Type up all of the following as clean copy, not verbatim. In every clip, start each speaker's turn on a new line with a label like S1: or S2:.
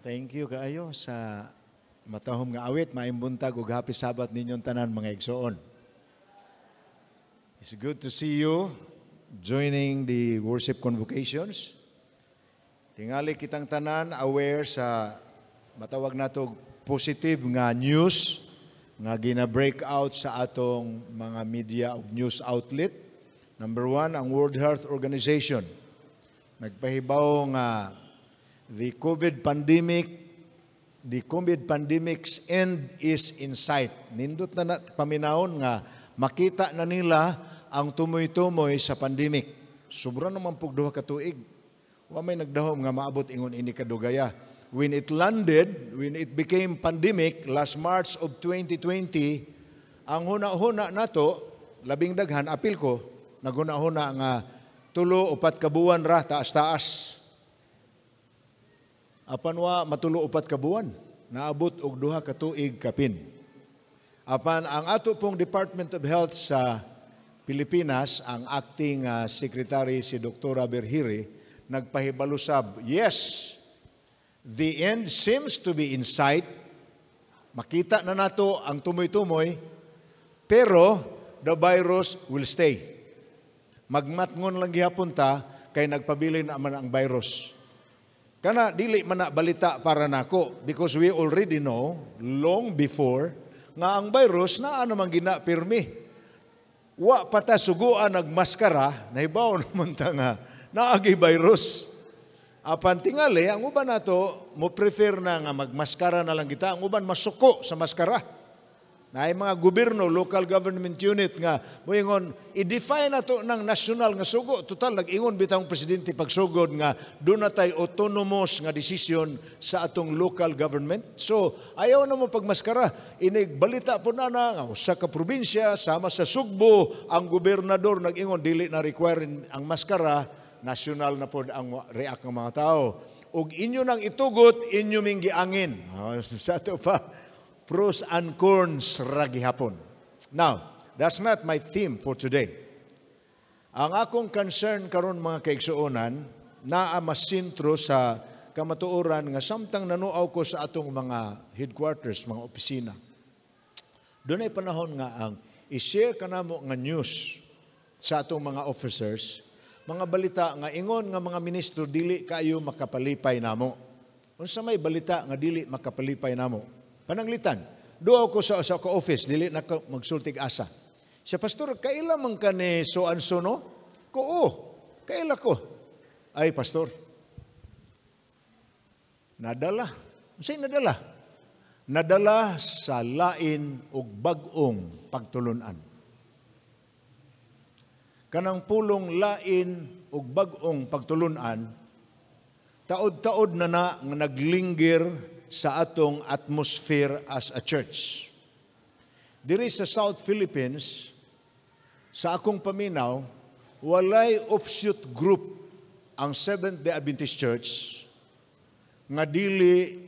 S1: Thank you kaayo sa matahom nga awit, maimbuntag ug happy Sabbath ninyong tanan mga igsoon. It's good to see you joining the worship convocations. Tingali kitang tanan aware sa matawag nato positive nga news nga gina-break out sa atong mga media ug news outlet. Number one, ang World Health Organization. Nagpahibaw nga the COVID pandemic's end is in sight. Nindot na paminahon nga makita na nila ang tumoy-tumoy sa pandemic. Sobra naman pug duha ka tuig. Wa may nagdahom nga maabot ingon ini kadugaya. When it landed, when it became pandemic last March of 2020, ang huna-huna nato, labing daghan apil ko, naghuna-huna nga 3-4 ka buwan ra taas-taas. Apan wa matulo 4 ka buwan, naabot og 2 ka tuig kapin. Apan ang ato pong Department of Health sa Pilipinas, ang acting secretary si Dr. Berhiri, nagpahibalusab, yes, the end seems to be in sight. Makita na nato ang tumoy-tumoy, pero the virus will stay. Magmatngon lang gihapon ta kay nagpabilin naman ang virus. Kana dili man na balita para nako because we already know long before nga ang virus naa naman ginapirmi. Wa pata suguan nagmaskara, nahibaw naman ta nga naagi virus. Apan tingali ang uban nato mo prefer na nga magmaskara na lang kita, ang uban masuko sa maskara. Naay mga gobyerno, local government unit nga moingon i-define nato ng national nga sugo. Total nag-ingon bitang presidente pagsugod nga doon na tayo autonomous nga desisyon sa atong local government. So ayaw na mo pagmaskara. Inigbalita po na nga usa ka probinsya sama sa Sugbo ang gobernador nag-ingon dili na require ang maskara, national na po ang react ng mga tao. Ug inyo nang itugot, inyo ming giangin. Sa ito pa pros and cons ra gihapon. Now, that's not my theme for today. Ang akong concern karon mga kaigsuonan naa masintro sa kamatuoran nga samtang nanuaw ko sa atong mga headquarters, mga opisina. Doon ay panahon nga ang i-share kanamo nga news sa atong mga officers, mga balita nga ingon nga mga ministro dili kayo makapalipay namo. Unsa may balita nga dili makapalipay namo? Pananglitan, doon ko sa office, dili na magsultig asa. Siya, pastor, kaila man ka ni so-and-so, no? Ko, kaila ko. Ay, pastor, nadala. Sa'yo nadala? Nadala sa lain og bag-ong pagtulunan. Kanang pulong lain og bag-ong pagtulunan, taod-taod na nga naglingger sa atong atmosphere as a church. Diri sa South Philippines, sa akong paminaw, walay offshoot group ang Seventh-day Adventist Church nga dili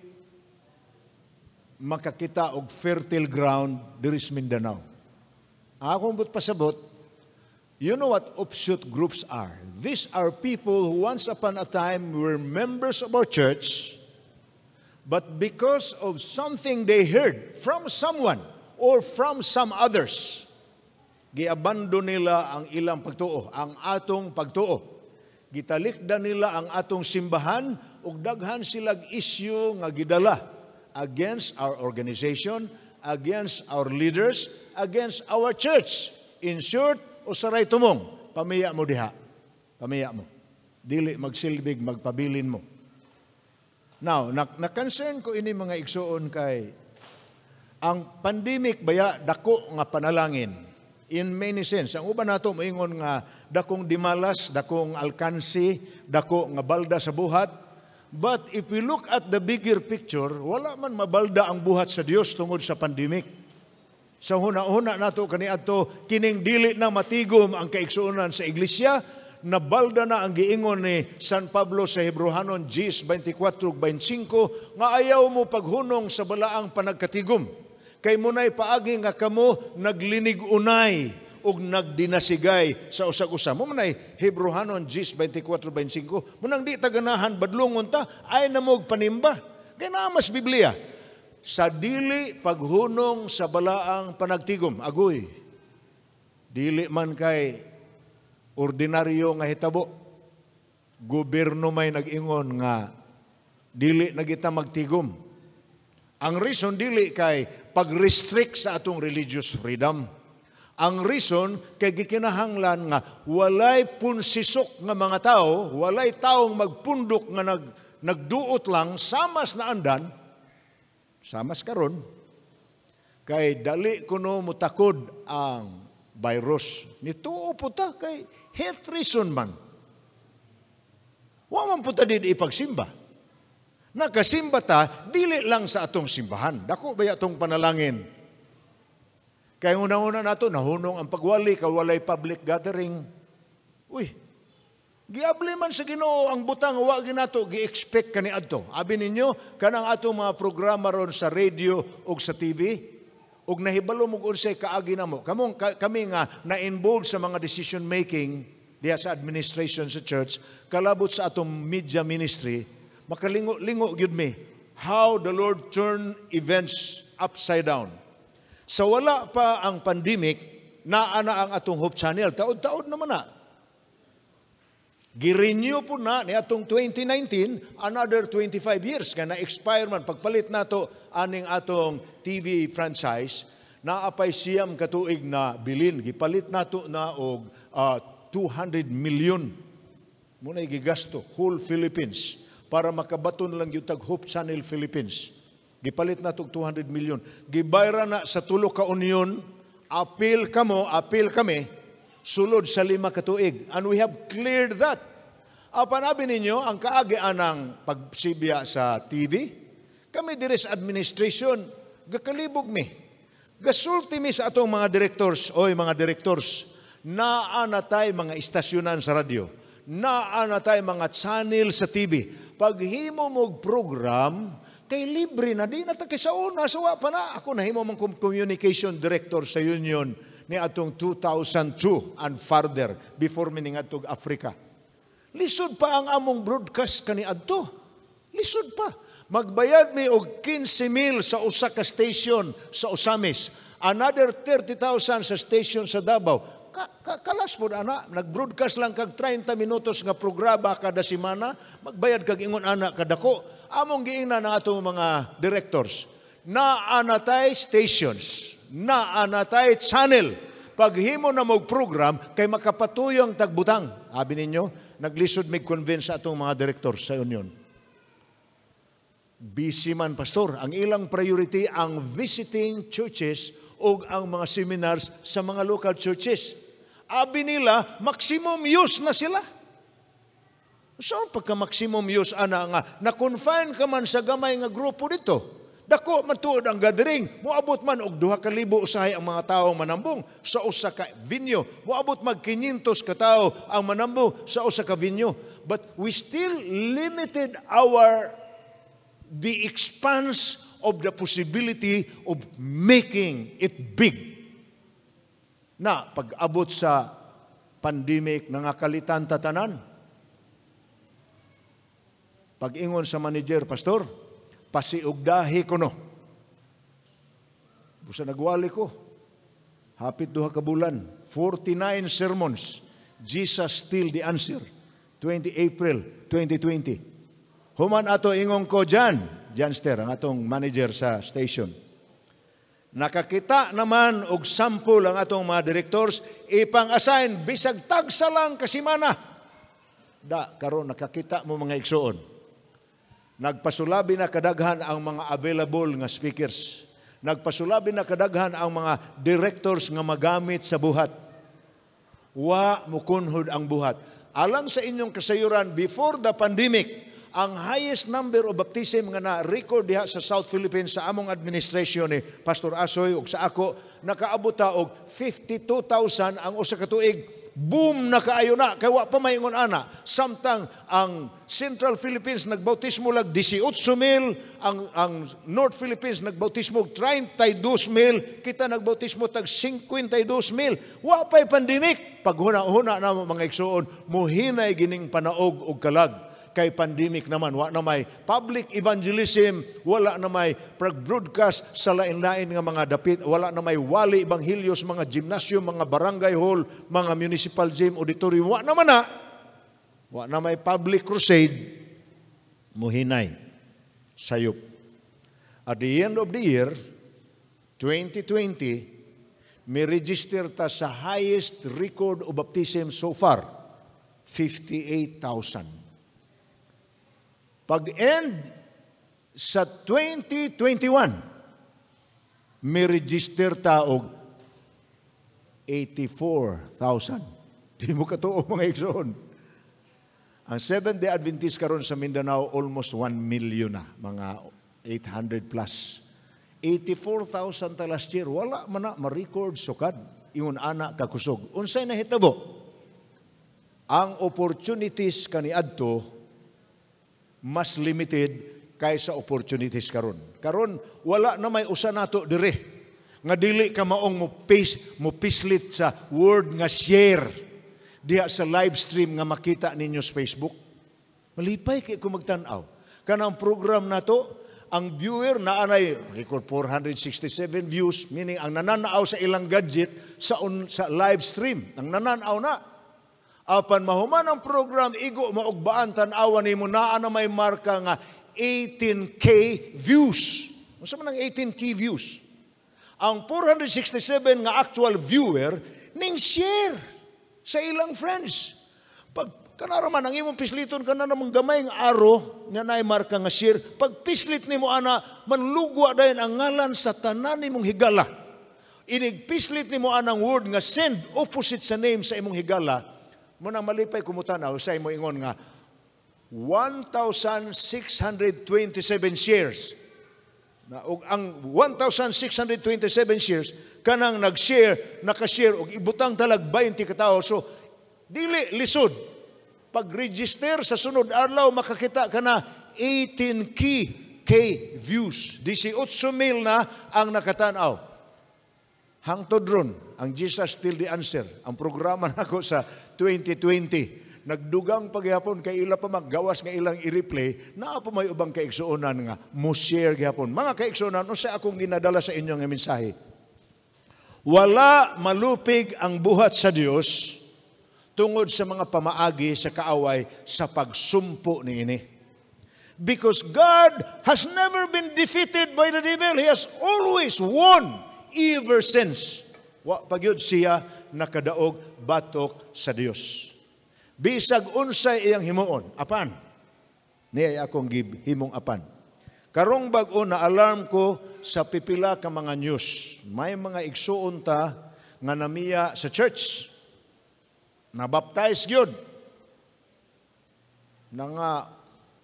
S1: makakita og fertile ground diri sa Mindanao. Akong pasabot, you know what offshoot groups are? These are people who once upon a time were members of our church, but because of something they heard from someone or from some others, giabandon nila ang ilang pagtuo, ang atong pagtuo. Gitalikdan nila ang atong simbahan ug daghan silang issue nga gidala against our organization, against our leaders, against our church. In short, usaray tumong, pamiya mo diha. Pamiya mo. Dili magsilbig, magpabilin mo. Now, na-concern ko ini mga igsoon kay ang pandemic baya dako nga panalangin in many sense. Ang uban nato moingon nga dakong dimalas, dakong alkansi, dako nga balda sa buhat. But if we look at the bigger picture, wala man mabalda ang buhat sa Dios tungod sa pandemic. Sa huna-huna nato kaniadto kining dili na matigom ang kaigsuonan sa iglesia, nabalda na ang giingon ni San Pablo sa Hebrehanon 10:24-25 nga ayaw mo paghunong sa balaang panagkatigom. Kay munay paagi nga kamo naglinig-unay ug nagdinasigay sa usag-usa. Mo manay Hebrehanon 10:24-25. Munang di taganahan badlongon ta ay namog panimba. Kaya namas Biblia, sa dili paghunong sa balaang panagtigom, agoy, dili man kay ordinaryo nga hitabo, gobyerno may nag-ingon nga dili na kita magtigom. Ang reason dili kay pag-restrict sa atong religious freedom. Ang reason kay gikinahanglan nga walay punsisok nga mga tao, walay taong magpundok nga nagduot lang samas na andan, samas karon kay dali kuno mutakod ang virus. Nituo po ta kay health reason man. Wa man po ta di ipagsimba. Nakasimba ta, dili lang sa atong simbahan. Dako ba atong panalangin? Kaya una-una nato, nahunong ang pagwali, kawalay public gathering. Uy, giabli man sa Ginoo ang butang, wa ginato, gi-expect kani adto. Abi ninyo, kanang atong mga programa ron sa radio o sa TV, og nahibalo mo kung unsay kaagi namo. Kami nga na-involved sa mga decision making diya sa administration sa church, kalabot sa atong media ministry, makalingo-lingo gyud mi how the Lord turned events upside down. Sa wala pa ang pandemic, naana ang atong Hope Channel. Taod-taod naman na. Girenew po na ni atong 2019, another 25 years. Kaya na-expire man. Pagpalit nato aning atong TV franchise, naapay siyam katuig na bilin. Gipalit nato na og 200 million. Muna gigasto, whole Philippines, para makabaton lang yung tag-Hope Channel Philippines. Gipalit na itong 200 million. Gibayra na sa tulo ka union, appeal kami, sulod sa 5 katuig. And we have cleared that. Panabi ninyo, ang kaagian ng pagsibya sa TV, kami dire sa administration, gakalibog mi. Gasulti mi sa atong mga directors, naanatay mga istasyonan sa radyo, naanatay mga channel sa TV. Paghimo mong program, kay libre na, di na sa una, sawa pa na. Ako nahimo mong communication director sa union ni atong 2002 and further, before mining atong Africa. Lisod pa ang among broadcast kani adto. Lisod pa. Magbayad mi og 15,000 sa usa ka station sa Osamis. Another 30,000 sa station sa Davao. Kalas po ana, nag-broadcast lang kag 30 minutos nga programa kada semana, magbayad kag ingon ana kadako. Among giingna ng atong mga directors, naanatay stations, naanatay channel. Paghimo na mog program, kay makapatuyong tagbutang. Abi ninyo, naglisod mig convince sa atong mga directors sa union. Busy man, pastor. Ang ilang priority ang visiting churches o ang mga seminars sa mga local churches. Abi nila, maximum use na sila. So, pagka-maximum use, ana nga, na-confine ka man sa gamay nga grupo dito. Dako, matuod ang gathering. Muabot man og 2,000 usahay ang mga tao manambong sa usa ka venue. Muabot mag 500 ka tao ang manambong sa usa ka venue. But we still limited the expanse of the possibility of making it big. Na pag-abot sa pandemic, nangakalitan tatanan. Pag-ingon sa manager, pastor, pasiugdahi ko no. Busa nagwali ko. Hapit 2 ka bulan. 49 sermons. Jesus still the answer. 20 April 2020. Human ato ingong ko Jan Ster, ang atong manager sa station. Nakakita naman og sample ang atong mga directors, ipang-assign bisag tagsa lang kasimana. Karon nakakita mo mga igsoon. Nagpasulabi na kadaghan ang mga available nga speakers. Nagpasulabi na kadaghan ang mga directors nga magamit sa buhat. Wa mukunhod ang buhat. Alang sa inyong kasayuran, before the pandemic, ang highest number of baptism nga na-record diha sa South Philippines sa among administration ni Pastor Asoy ug sa ako, nakaabot ta og 52,000 ang usa ka tuig. Boom na kaayo na, kay wa pa maingon ana. Samtang ang Central Philippines nagbautismo lag 18,000, ang North Philippines nagbautismo 32,000, kita nagbautismo tag 52,000. Wa pa'y pandemic. Pag huna-huna na mga igsoon, muhinay gining panaog og kalag. kay pandemic naman. Wa na may public evangelism, wala na may broadcast sa lain-lain nga mga dapit, wala na may wali ebanghelyos, mga gymnasium, mga barangay hall, mga municipal gym, auditorium. Wa naman na. Wa na may public crusade, muhinay, sayop. At the end of the year, 2020, may register ta sa highest record of baptism so far, 58,000. Pag-end sa 2021, may register ta og 84,000. Di mo katuo mga igsoon. Ang Seventh-day Adventist karon sa Mindanao, almost 1 million na, mga 800 plus. 84,000 ta last year, wala man na ma-record sukad, ingon ana kakusog. Unsay nahitabo? Ang opportunities kaniadto mas limited kaysa opportunities karon. Karon wala na may usa nato dire nga dili ka maong mo pislit sa word nga share diha sa live stream nga makita ninyo sa Facebook. Malipay kay ko magtan-aw. Kanang program nato, ang viewer na anay record 467 views, meaning ang nananaw sa ilang gadget sa live stream, ang nananaw na. Apan mahuman ang program, igo maugbaan tan-awan nimo naa na may marka nga 18K views. Unsa man ang 18K views? Ang 467 nga actual viewer ning share sa ilang friends. Pag kanaraman, ang imong pisliton ka na namang gamay ng aro, nga na marka nga share, pag pislit ni mo ana, manlugwa dahin ang ngalan sa tanan ni mong higala. Inig pislit ni mo anang word nga send, opposite sa name sa imong higala, muna malipay kumutanaw, sa imo ingon nga, 1,627 shares. Na, ang 1,627 shares, kanang nag-share, nakashare, og ibutang talag 20 katao, so, dili, lisod. Pag-register sa sunod adlaw makakita ka na 18K views. 18,000 na ang nakatanaw. Hangtod ron, ang Jesus Still the Answer. Ang programa nako sa 2020. Nagdugang paghapon kay ila pa maggawas nga ilang i-replay, naa pa may ubang kaigsuonan nga mo share gihapon. Mga kaigsuonan, unsa akong ginadala sa inyo nga mensahe? Wala malupig ang buhat sa Dios tungod sa mga pamaagi sa kaaway sa pagsumpo niini. Because God has never been defeated by the devil. He has always won ever since. Wa pagyud siya nakadaog batok sa Dios. Bisag unsay iyang himuon, apan. Niya akong himong apan. Karong bag-o na alarm ko sa pipila ka mga news. May mga igsuon ta nga namiya sa church. Na-baptize gyud. Na nga,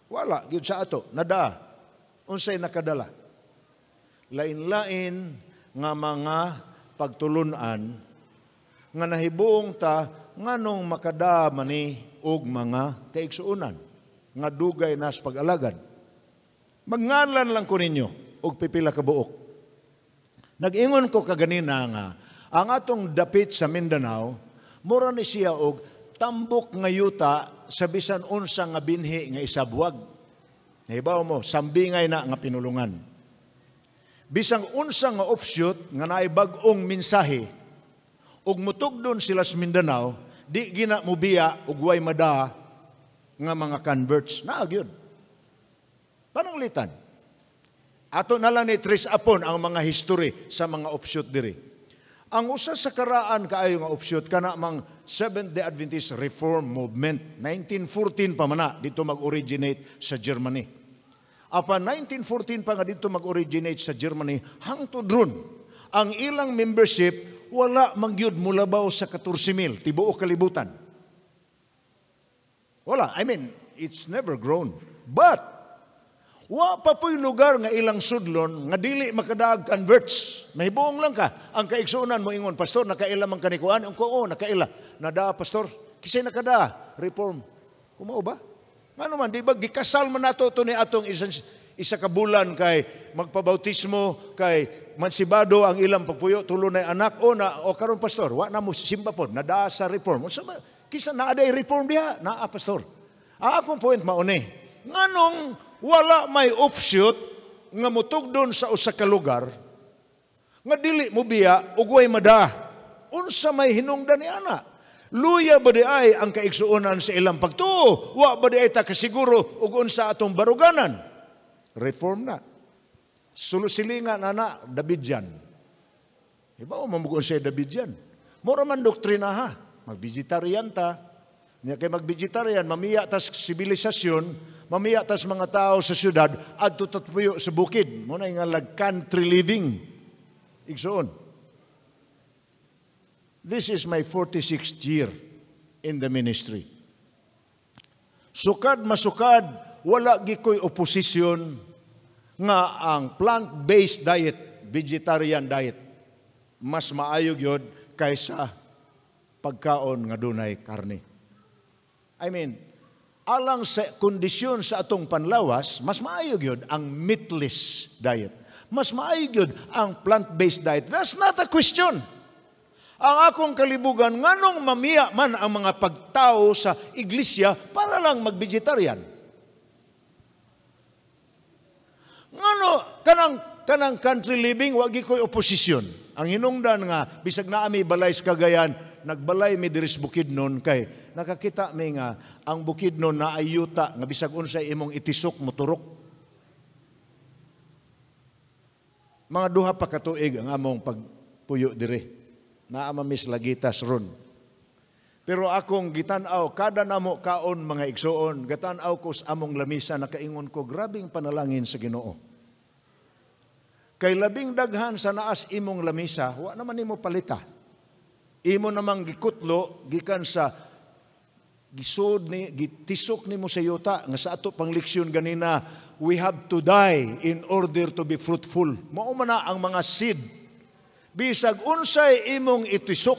S1: wala, gyud sa ato, nada. Unsay nakadala. Lain-lain nga mga pagtulunan, nga nahibuong ta, nganong makada mani og mga kaigsuunan, nga dugay nas pag-alagad. Magngalan lang ko ninyo, og pipila ka buok. Nag-ingon ko kaganina nga, ang atong dapit sa Mindanao, mura ni siya og tambok nga yuta sa bisan unsa nga binhi nga isabwag. Nahibaw mo, sambingay na nga pinulungan. Bisang unsa nga offshoot nga naay bag-ong mensahe ug mutugdon sila sa Mindanao, di gina mubiya ug way mada nga mga converts. Naagyod. Pananglitan. Ato na lang ni trace upon ang mga history sa mga offshoot diri. Ang usa sa karaan kaayo nga offshoot kana mang Seventh-day Adventist Reform Movement. 1914 pa man na dito mag-originate sa Germany. Apa 1914 pa nga dito mag-originate sa Germany, hangtod ron ang ilang membership wala mangyud mulabaw sa 14,000 tibuok kalibutan. Wala, I mean, it's never grown. But wa pa po'y lugar nga ilang sudlon nga dili makadaag converts. Mahibuong lang ka. Ang kaigsuunan mo ingon, pastor, nakaila man kanikuan? Ang ko, nakaila. Nada, pastor, kisay nakada, reform. Kumao ba? Nga naman, di ba, gikasal man nato ito ni atong isa ka bulan kay magpabautismo, kay mansibado ang ilang pagpuyo, tulo na anak, o karon pastor, wa na mo simba po, nada sa reform. Kisa naaday reform diha, naa pastor. Ang akong point mauni, nganong wala may offshoot nga mutugdon sa usa ka lugar nga dili mo biya ug way mada. Unsa may hinungdan ni ana? Luya ba di ay ang kaigsuonan sa ilang pagtuo? Wa ba di ay ta kasiguro ug unsa atong baruganan? Reform na. Sulusilingan na Davidian. Iba o mamugon siya Davidian. Mura man doktrina ha. Mag-vegetarian ta. Kaya mag-vegetarian, mamiya tas sibilisasyon, mamiya tas mga tao sa syudad, adto tatpuyo sa bukid. Muna nga country living. Igsoon. This is my 46th year in the ministry. Sukad masukad, wala gikoy oposisyon nga ang plant-based diet, vegetarian diet, mas maayog yun kaysa pagkaon nga dunay karne. I mean, alang sa kondisyon sa atong panlawas, mas maayog yun ang meatless diet. Mas maayog yun ang plant-based diet. That's not a question. Ang akong kalibugan, nganong mamiya man ang mga pagtao sa iglesia para lang mag-vegetarian? Ngano kanang country living wagi koy oposisyon. Ang hinungdan nga bisag naa mi balay sa Cagayan, nagbalay mi diri sa Bukidnon kay nakakita mi nga ang Bukidnon na ayuta nga bisag unsay imong itisok moturok. Mga duha pa ka tuig ang among pagpuyo diri. Naa mamis lagitas ron. Pero akong gitan-aw kada namo kaon mga igsoon, gatan-aw ko sa among lamisa nakaingon ko grabing panalangin sa Ginoo. Kay labing daghan sa naas imong lamisa, wa naman nimo palita. Imo namang gikutlo gikan sa gisod ni gitisok nimo sa yuta nga sa ato pang leksyon ganina, we have to die in order to be fruitful. Mao man na ang mga seed. Bisag unsay imong itisok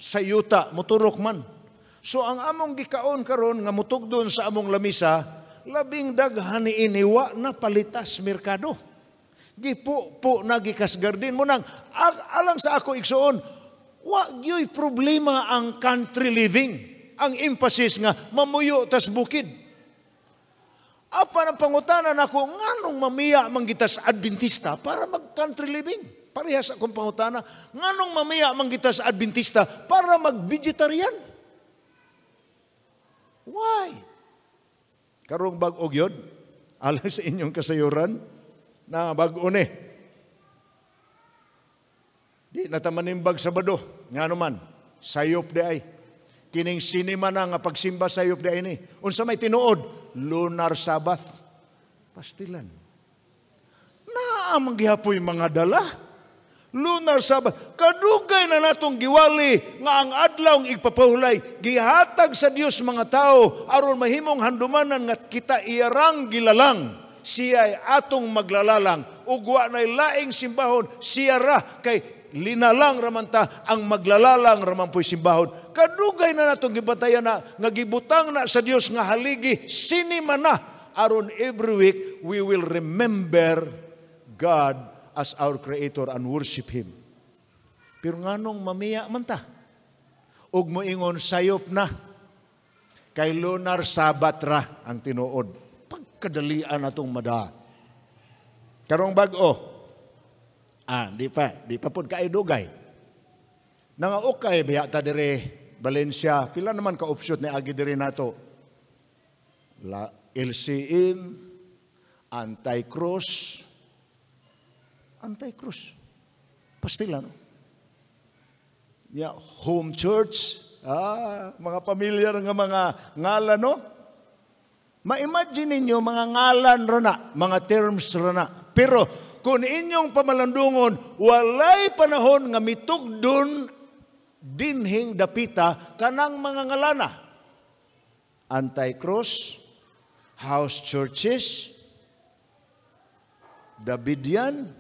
S1: sa yuta, muturok man. So ang among gikaon karon nga mutugdon sa among lamisa, labing daghan ni iniwa na palitas merkado. Gipo na gikas garden mo nang alang sa ako igsoon, wa gyoy problema ang country living. Ang emphasis nga mamuyo tas bukid. Apa ang pangutanan ako, nganong mamiya manggitas Adventista para mag-country living? Parehas akong pangutana, nganong mamiya manggitas Adventista para mag-vegetarian? Why? Karong bag-og yun, alang sa inyong kasayuran, na bag-o ni. Di natamanimbag Sabado, nga naman, sayop di ay. Kining sinima na nga pagsimba sayop di ay ni. Unsa may tinuod? Lunar Sabbath. Pastilan. Naamang gihapoy mga dala. Lunar Sabbath. Kadugay na natong giwali nga ang adlaw ng igpapahulay. Gihatag sa Dios mga tao aron mahimong handumanan nga kita iyarang gilalang. Siya ay atong maglalalang. Ugwa na'y laing simbahon. Siya ra kay linalang ramanta ang maglalalang raman po'y simbahon. Kadugay na natong gibatayan na nga gibutang na sa Dios nga haligi sinima na aron every week we will remember God as our Creator and worship Him. Pero nganong mamiya man ta? Ug moingon sayop na kay lunar Sabat ra ang tinuod. Pagkadalian atong mada. Karong bag-o. Di pa pud kay dugay. Nangaukay biya ta dire Valencia, pila naman ka option ni agi diri nato. LCM, Anti-Cross. Pastila, no? Home church. Mga pamilyar nga mga ngalan, no? Ma-imagine ninyo mga ngalan rana, mga terms rana. Pero kung inyong pamalandungon, walay panahon nga mitugdon dinhing dapita kanang mga ngalana. Anti-Cross, house churches, Davidian,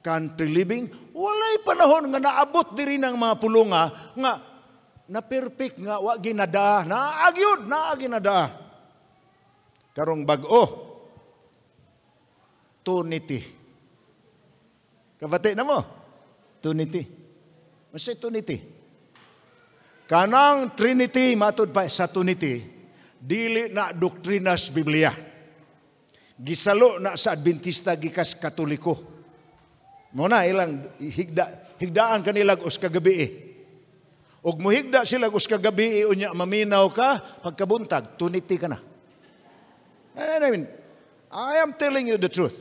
S1: country living, walay panahon nga naabot diri ng mga pulunga nga na perfect nga wa ginada, naagi nada. Karong bag-o, Trinity. Kabati na mo? Trinity. Masay Trinity. Kanang Trinity, matod pa sa Trinity, dili na doktrinas Biblia. Gisalo na sa Adventista gikas Katoliko. Muna ilang higdaan kanilag us kagabi. Og muhigda sila us kagabi unya maminaw ka pagkabuntag tuniti ka na. I mean, I am telling you the truth.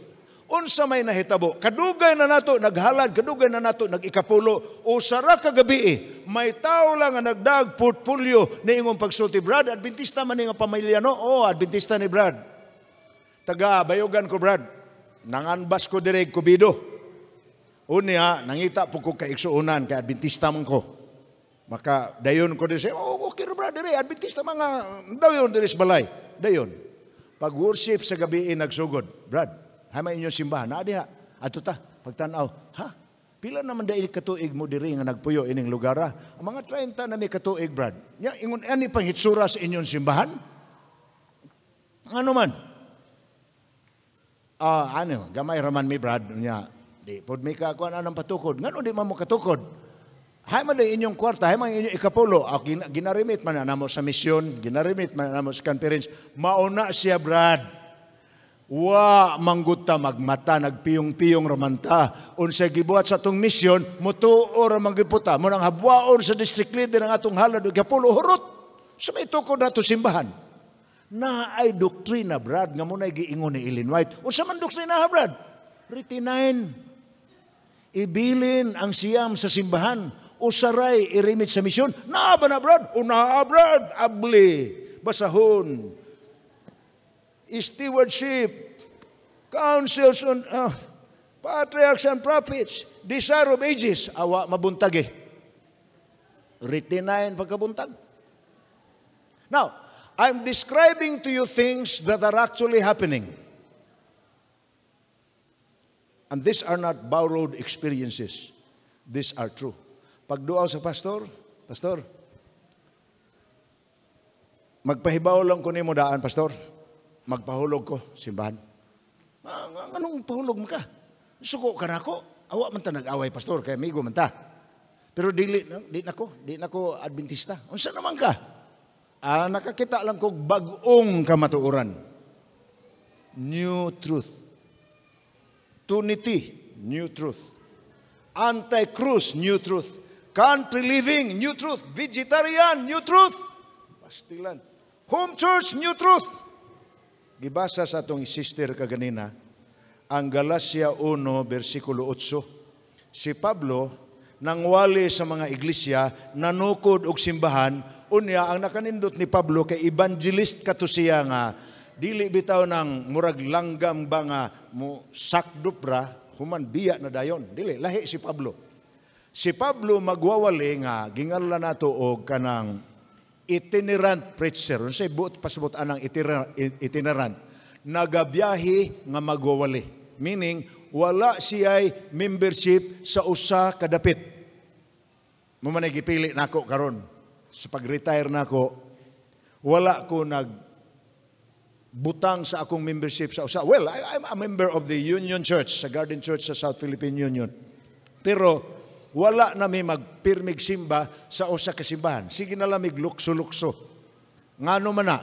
S1: Unsa may nahitabo, kadugay na nato naghalad, kadugay na nato nag-ikapulo, o sara kagabi, may tao lang nga nagdag portfolio ni ingong pagsulti. Brad, Adventista man nga pamilya, no? Oh, Adventista ni Brad. Taga bayogan ko, Brad. Nanganbas ko direk kubido. Unya, nangita po ko kaiksuunan, kay Adventista man ko. Maka, dayon ko din siya, oh, okay, Brad, dire, Adventista mga, dayon dire sa balay. Dayon. Pag-worship sa gabi, nagsugod. Brad, hamay inyong simbahan, na diha, ato ta, pagtanaw, ha? Pila naman dahil katuig mo diri nga nagpuyo ining lugar, ha? Ang mga 30 na may katuig, Brad. Ya, ingon, ani pang hitsura sa inyong simbahan? Ano man? Gamay raman mi, Brad. Nya, di, pod may kakuan anong patukod. Ngano di mo katukod? Hay man inyong kwarta, hay man inyong ikapulo. Ginarimit man na namo sa misyon, ginarimit man na namo sa conference. Mauna siya, Brad. Wa mangguta magmata nagpiyong-piyong ramanta unsa gibuhat sa atong misyon mutuo ra mangiputa mo nang habwaon sa district leader ng atong halad ug kapulo hurot sa may tukod nato simbahan na ay doktrina, Brad, nga mo na giingon ni Ellen White. Unsa man doktrina, Brad? Retinain ibilin ang siyam sa simbahan usaray irimit sa misyon na ba na, Brad? Una, Brad, abli basahon stewardship, councils on patriarchs and prophets, desire of ages, awa mabuntag retinain pagkabuntag. Now, I'm describing to you things that are actually happening. And these are not borrowed experiences. These are true. Pagduaw sa pastor, magpahibaw lang ko nimo daan, pastor. Magpahulog ko, simbahan. Anong pahulog mo ka? Suko ka na ako. Awa man ta nag-away, pastor, kaya amigo man ta. Pero di na ko Adventista. Unsa naman ka? Nakakita lang ko bagong kamatuoran. New truth. Trinity, new truth. Anti-Cruz, new truth. Country living, new truth. Vegetarian, new truth. Pastilan. Home church, new truth. Gibasa sa atong sister kaganina, ang Galacia 1, versikulo 8. Si Pablo, nangwali sa mga iglesia, nanukod og simbahan, unya ang nakanindot ni Pablo kay evangelist kato siya nga, dili bitaw ng murag langgam ba nga mo sakdupra, human biya na dayon. Dili, lahi si Pablo. Si Pablo magwawali nga, gingalan nato og kanang itinerant preacher, unsay pasabot anang itinerant, nagabiyahe nga magwawali. Meaning, wala siya'y membership sa usa ka dapit. Mo man gipili nako karon sa pag-retire nako, wala ko butang sa akong membership sa usa. Well, I'm a member of the Union Church, sa Garden Church sa South Philippine Union. Pero wala na may magpirmig simba sa usa ka simbahan. Sige na lamig lukso-lukso. Ngano man na,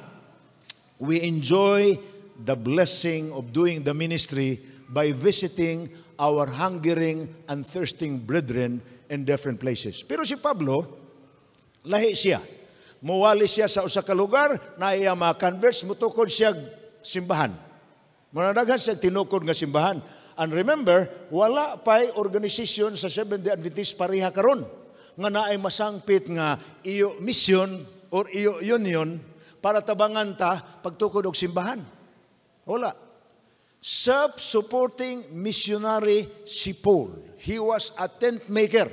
S1: we enjoy the blessing of doing the ministry by visiting our hungering and thirsting brethren in different places. Pero si Pablo, lahi siya. Muwali siya sa usa ka lugar, na iya ma-converse, mutukod siya simbahan. Manadaghan siya tinukod nga simbahan. And remember, wala pa'y organisasyon sa Seventh-day Adventist pareha karon nga naay masangpit nga iyo mission or iyo union para tabangan ta pagtukod og simbahan. Wala. Self-supporting missionary si Paul. He was a tent maker,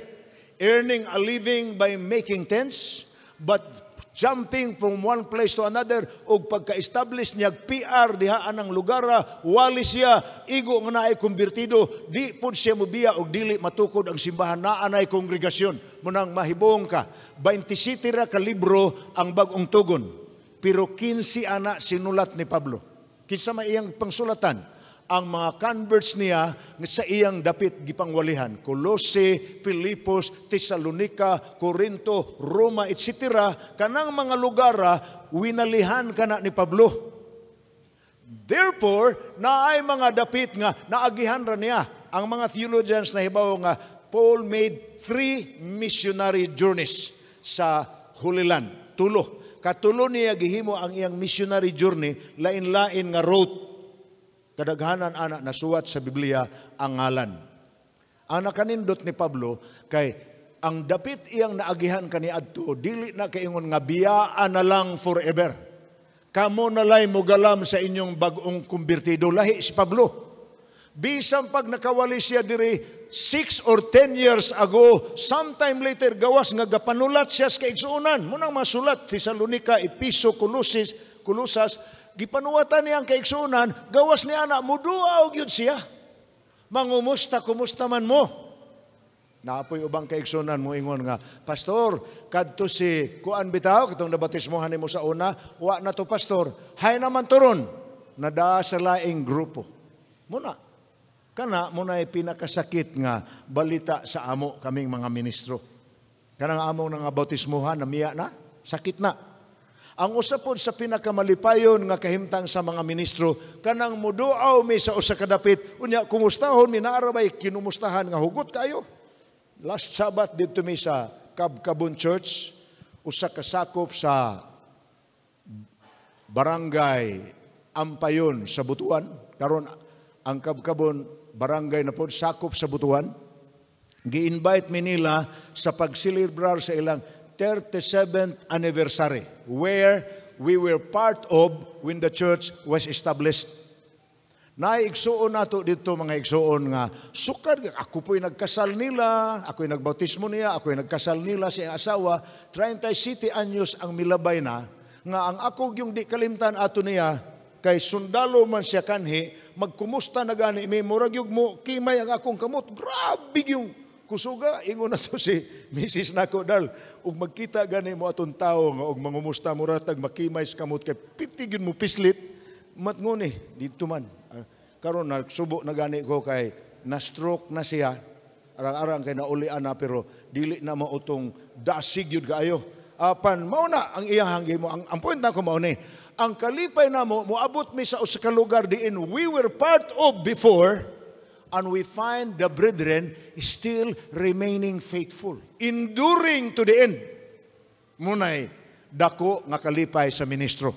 S1: earning a living by making tents, but jumping from one place to another, og pagka-establish niya PR dihaan ang lugara, wali siya, igo nga naay kumbirtido, di po siya mubiya og dili matukod ang simbahan na anay kongregasyon. Munang mahibong ka, 27 ra ka libro ang bagong tugon, pero 15 ana sinulat ni Pablo. Kinsa may iyang pangsulatan? ang mga converts niya sa iyang dapit gipangwalihan. Colossae, Filipos, Tesalonica, Corinto, Roma, etc. Kanang mga lugar winalihan kana ni Pablo. Therefore, naay mga dapit nga naagihan ra niya. Ang mga theologians na hibaw nga Paul made 3 missionary journeys sa Holy Land. Katulo niya gihimo ang iyang missionary journey, lain-lain nga road. Kadaghanan anak nasuwat sa Biblia ang ngalan. Ang nakanindot ni Pablo kay ang dapit iyang naagihan kaniadto dili na kaingon nga biyaan na lang forever. Kamo nalay mogalam sa inyong bag-ong kumbirtido. Lahi si Pablo. Bisan pag nakawali siya diri 6 or 10 years ago, sometime later gawas nga gapanulat siya sa kaigsuonan. Munang masulat Tesalonica, Episo, Colosas, gipanuwatan niya ang kaigsuonan, gawas ni anak, mudua og yun siya. Mangumusta, kumusta man mo? Naapoy ubang kaigsuonan mo ingon nga, Pastor, kadto si kuan bitaw, katong nabatismohan nimo sa una, wa na to pastor, hay naman turon, nadaa sa laing grupo. Muna, kana muna ay pinakasakit nga balita sa amo kaming mga ministro. Kanang among nga bautismohan, namiya na, sakit na. Ang usapod sa pinakamalipayon nga kahimtang sa mga ministro, kanang muduaw mi sa usa ka dapit, unya kumustahon mi naarabay kinumustahan nga hugot kayo. Last Sabbath dito mi sa Kabkabon Church, usa ka sakop sa barangay Ampayon sa Butuan. Karon ang Kabkabon barangay na pod sakop sa Butuan. Gi-invite mi nila sa pagsilibrar sa ilang 37th anniversary, where we were part of when the church was established. Naigsuon nato dito mga igsuon nga, sukad, ako po'y nagkasal nila, ako'y nagbautismo niya, ako'y nagkasal nila sa asawa, 37 anyos ang milabay na, nga ang ako yung di kalimtan ato niya, kay sundalo man siya kanhi, magkumusta na gani, may murag yung mo, kimay ang akong kamot, grabe yung kusuga, ingon na to si Mrs. Nako dal, ug magkita gani mo atong tao nga og mangumusta mo ratag makimay sa kamot kay pitig yun mo pislit matnguni dito man. Karon nagsubo na gani ko kay na stroke na siya, arang-arang kay naulian na pero dili na mo utong dasig yun kaayo. Apan mao na ang iyang hanggi mo, ang point na ko mao ni, ang kalipay na mo moabot mi sa usa ka lugar diin we were part of before. And we find the brethren still remaining faithful, enduring to the end. Munay, dako nga kalipay sa ministro.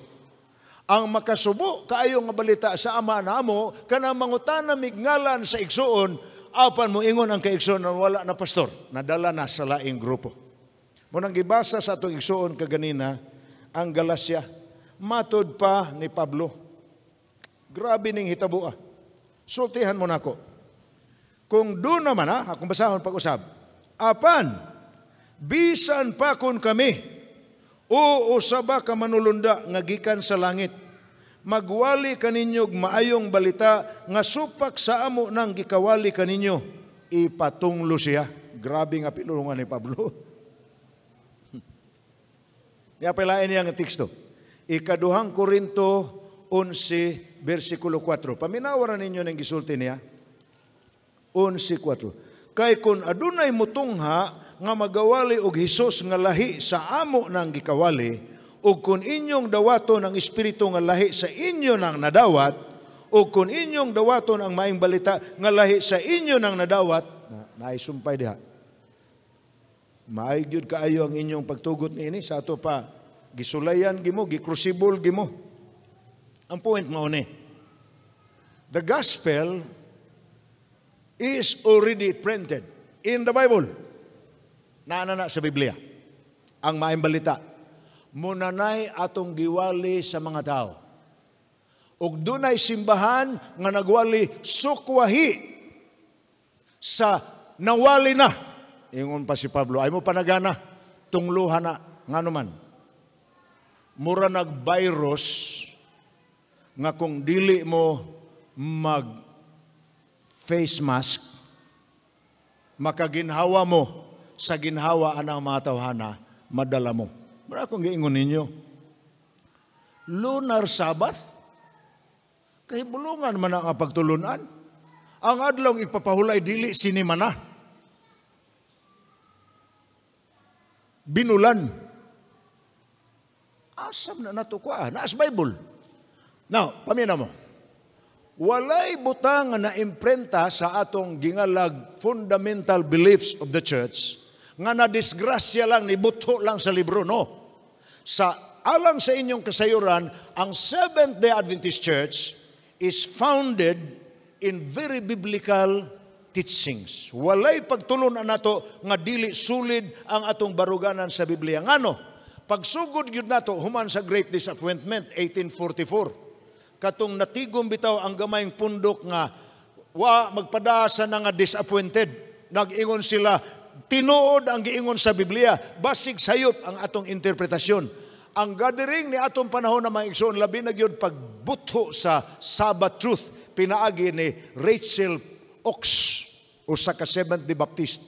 S1: Ang makasubo, kaayo nga balita sa ama namo, kana mangutana mignalan sa igsuon, apan mo ingon ang kaigsuon na wala na pastor, nadala na sa laing grupo. Munang gibasa sa atong igsuon kaganina, ang Galacia, matod pa ni Pablo. Grabe ning hitabo. Sultihan mo nako. Kung doon naman akong basahon pag-usab, apan, bisan pa kun kami, o usaba ka manulunda nga gikan sa langit, magwali kaninyog maayong balita nga supak sa amo nang gikawali kaninyo, ipatunglo siya. Grabe nga pinulungan ni Pablo. Iapelain niya ang teksto. Ikaduhang Korinto 11, versikulo 4. Paminawaran ninyo ng gisulti niya. 11:4. Kay kun adunay mutungha nga magawali og Hesus nga lahi sa amo nang gikawali, ug kun inyong dawaton ang espiritu nga lahi sa inyo nang nadawat, ug kun inyong dawaton ang maayong balita nga lahi sa inyo nang nadawat, naisumpay diha. Maay gyud kaayo ang inyong pagtugot niini sa ato pa gisulayan gimo, gikrusibol gimo. Ang point mao ni, the gospel is already printed in the Bible. Naana sa Biblia. Ang maayong balita. Munanay atong giwali sa mga tao. Ug dunay simbahan nga nagwali sukwahi sa nawali na. Ingon pa si Pablo, ay mo panagana, tungluhan na, nga naman. Mura nag-virus nga kung dili mo mag face mask, makaginhawa mo sa ginhawa anang mga tawhana, madala mo. Mara kong giingon ninyo, Lunar Sabbath? Kahibulungan man ang pagtulunan. Ang adlaw ipapahulay dili sinima na. Binulan. Asam na nato ko naas Bible. Now, pamina mo. Walay butang na imprenta sa atong gingalag fundamental beliefs of the church nga na disgrasya lang, ni butho lang sa libro, no? Sa alang sa inyong kasayuran, ang Seventh-day Adventist Church is founded in very biblical teachings. Walay pagtulunan nato nga dili sulid ang atong baruganan sa Biblia. Ngano? Pagsugod gyud nato human sa Great Disappointment 1844. Katong natigom bitaw ang gamayng pundok nga magpadasa na nga disappointed. Nag-ingon sila, tinuod ang giingon sa Biblia, basig sayop ang atong interpretasyon. Ang gathering ni atong panahon na mga igsoon, labi na gyud pagbutho sa Sabbath truth, pinaagi ni Rachel Ox, usa ka Seventh-day Baptist,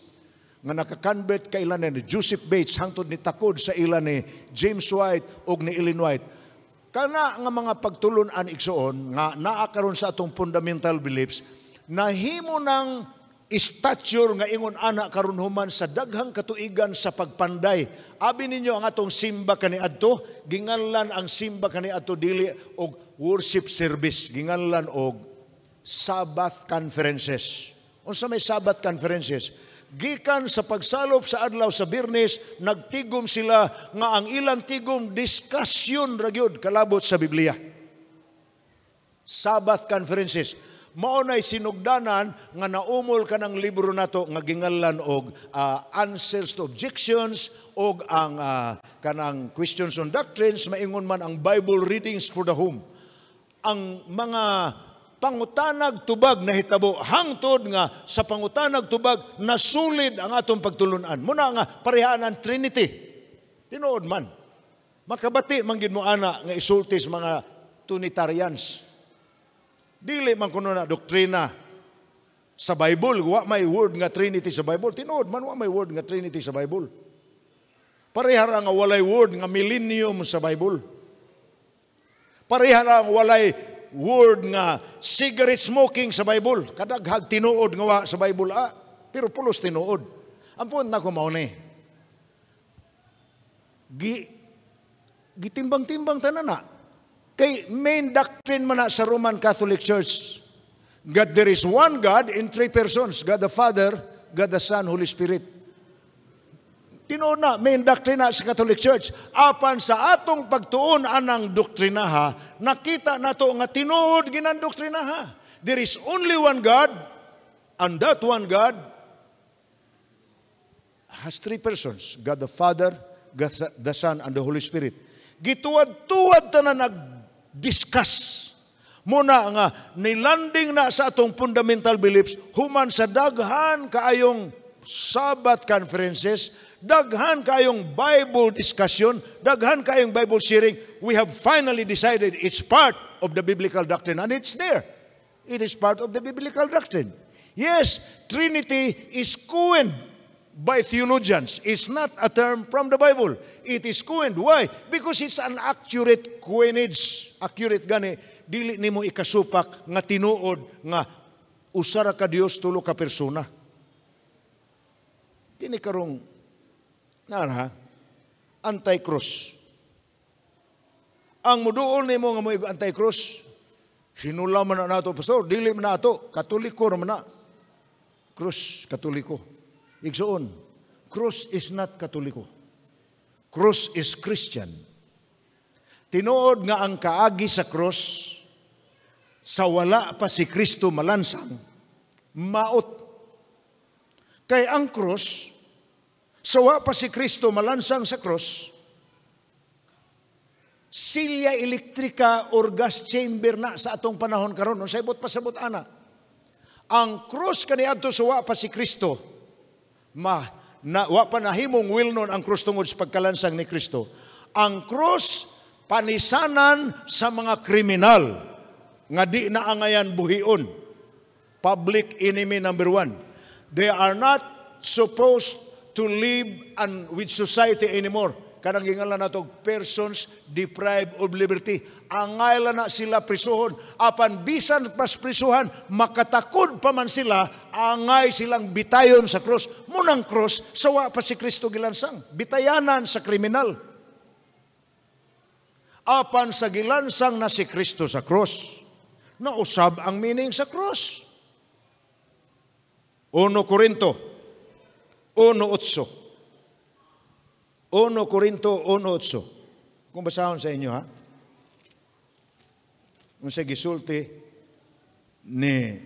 S1: nga nakakonvert ka ilan ni Joseph Bates, hangtod ni takod sa ilan ni James White o ni Ellen White. Kana nga mga pagtulunan igsoon, nga naakaron sa atong fundamental beliefs, nahimo ng stature nga ingon ana karon human sa daghang katuigan sa pagpanday. Abi ninyo ang atong simba kaniadto, ginganlan ang simba kaniadto dili og worship service, ginganlan og Sabbath conferences. Unsa may Sabbath conferences? Gikan sa pagsalop sa adlaw sa Biyernes, nagtigom sila nga ang ilang tigom diskusyon ra gyud kalabot sa Biblia. Sabbath conferences. Maunay sinugdanan nga naumol ka ng libro nato nga gingalan og answers to objections og ang kanang questions on doctrines, maingon man ang Bible readings for the home. Ang mga pangutanag tubag na hitabo hangtod nga sa pangutanag tubag nasulid ang atong pagtulunan. Muna nga parehaan ang Trinity. Tinuod man. Makabati man gid mo ana nga isulti sa mga Trinitarians. Dili man kuno na doktrina sa Bible, wa may word nga Trinity sa Bible. Tinuod man wa may word nga Trinity sa Bible. Pareha ra nga walay word nga millennium sa Bible. Pareha ra nga walay word nga cigarette smoking sa Bible. Kadaghag tinuod nga wa sa Bible pero pulos tinuod. Ang point na ko mao ni. Gitimbang-timbang tanan na. Kay main doctrine man na sa Roman Catholic Church, God, there is one God in three persons, God the Father, God the Son, Holy Spirit. Tinuod na, main doctrine na sa Catholic Church. Apan sa atong pagtuon anang doktrinaha, nakita nato nga tinuod ginang doktrinaha. There is only one God, and that one God has three persons, God the Father, God the Son, and the Holy Spirit. Gituwad-tuwad ta na nag-discuss. Muna nga, nilanding na sa atong fundamental beliefs, human sa daghan kaayong Sabbath conferences, daghan kaayong Bible discussion, daghan kaayong Bible sharing, we have finally decided it's part of the biblical doctrine, and it's there. It is part of the biblical doctrine. Yes, Trinity is coined by theologians. It's not a term from the Bible. It is coined. Why? Because it's an accurate coinage. Accurate gani, dili nimo ikasupak nga tinuod nga usara ka Dios tulo ka persona. Kini karong anti-cross. Ang muduol nimo nga mo'y anti-cross, hinula man na nato, pastor, dili man nato, Katoliko naman na. Cross, Katoliko. Igsoon, cross is not Katoliko. Cross is Christian. Tinuod nga ang kaagi sa cross, sa wala pa si Kristo malansang, maot. Kay ang cross, sa wala pa si Kristo malansang sa cross, silya elektrika or gas chamber na sa atong panahon karon. Sa ibot pasabot ana. Ang cross kaniadto sa wala pa si Kristo, wa pa nahimong wilnon ang krus tungod sa pagkalansang ni Kristo. Ang krus panisanan sa mga kriminal nga di na angayan buhion. Public enemy number one. They are not supposed to live with society anymore. kanang gingalan nato persons deprived of liberty. Angay na sila prisuhon. Apan bisan pas prisuhan, makatakod pa man sila, angay silang bitayon sa krus. Munang krus, sawa pa si Kristo gilansang. Bitayanan sa kriminal. Apan sa gilansang na si Kristo sa krus, nausab ang meaning sa krus. 1 Korinto 1:8. 1 Korinto 1:8. Kung basahon sa inyo, ha? Kung sa gisulti ni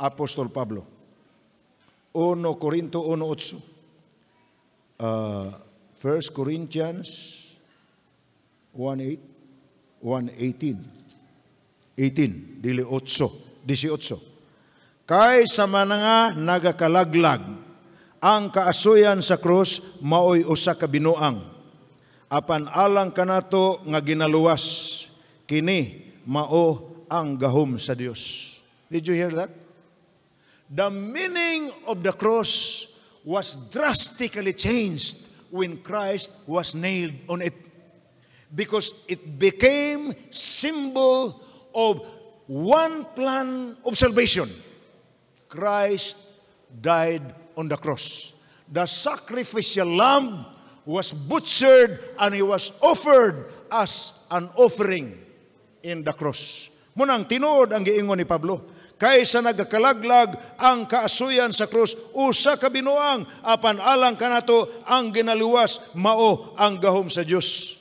S1: Apostol Pablo. 1 Korinto 1:8. 1 Corinthians 1:18. 18, dili 8, 18. Kay sa mga nagakalaglag, ang kaasuyan sa krus maoy usa ka binuang. Apan alang kanato nga ginaluwas, kini mao ang gahom sa Dios. Did you hear that? The meaning of the cross was drastically changed when Christ was nailed on it. Because it became symbol of one plan of salvation. Christ died on the cross. The sacrificial lamb was butchered and he was offered as an offering in the cross. Munang tinuod ang giingon ni Pablo, kaysa nagakalaglag ang kaasuyan sa krus, usa ka binuang, apan alang kanato ang ginaluwas, mao ang gahom sa Dios.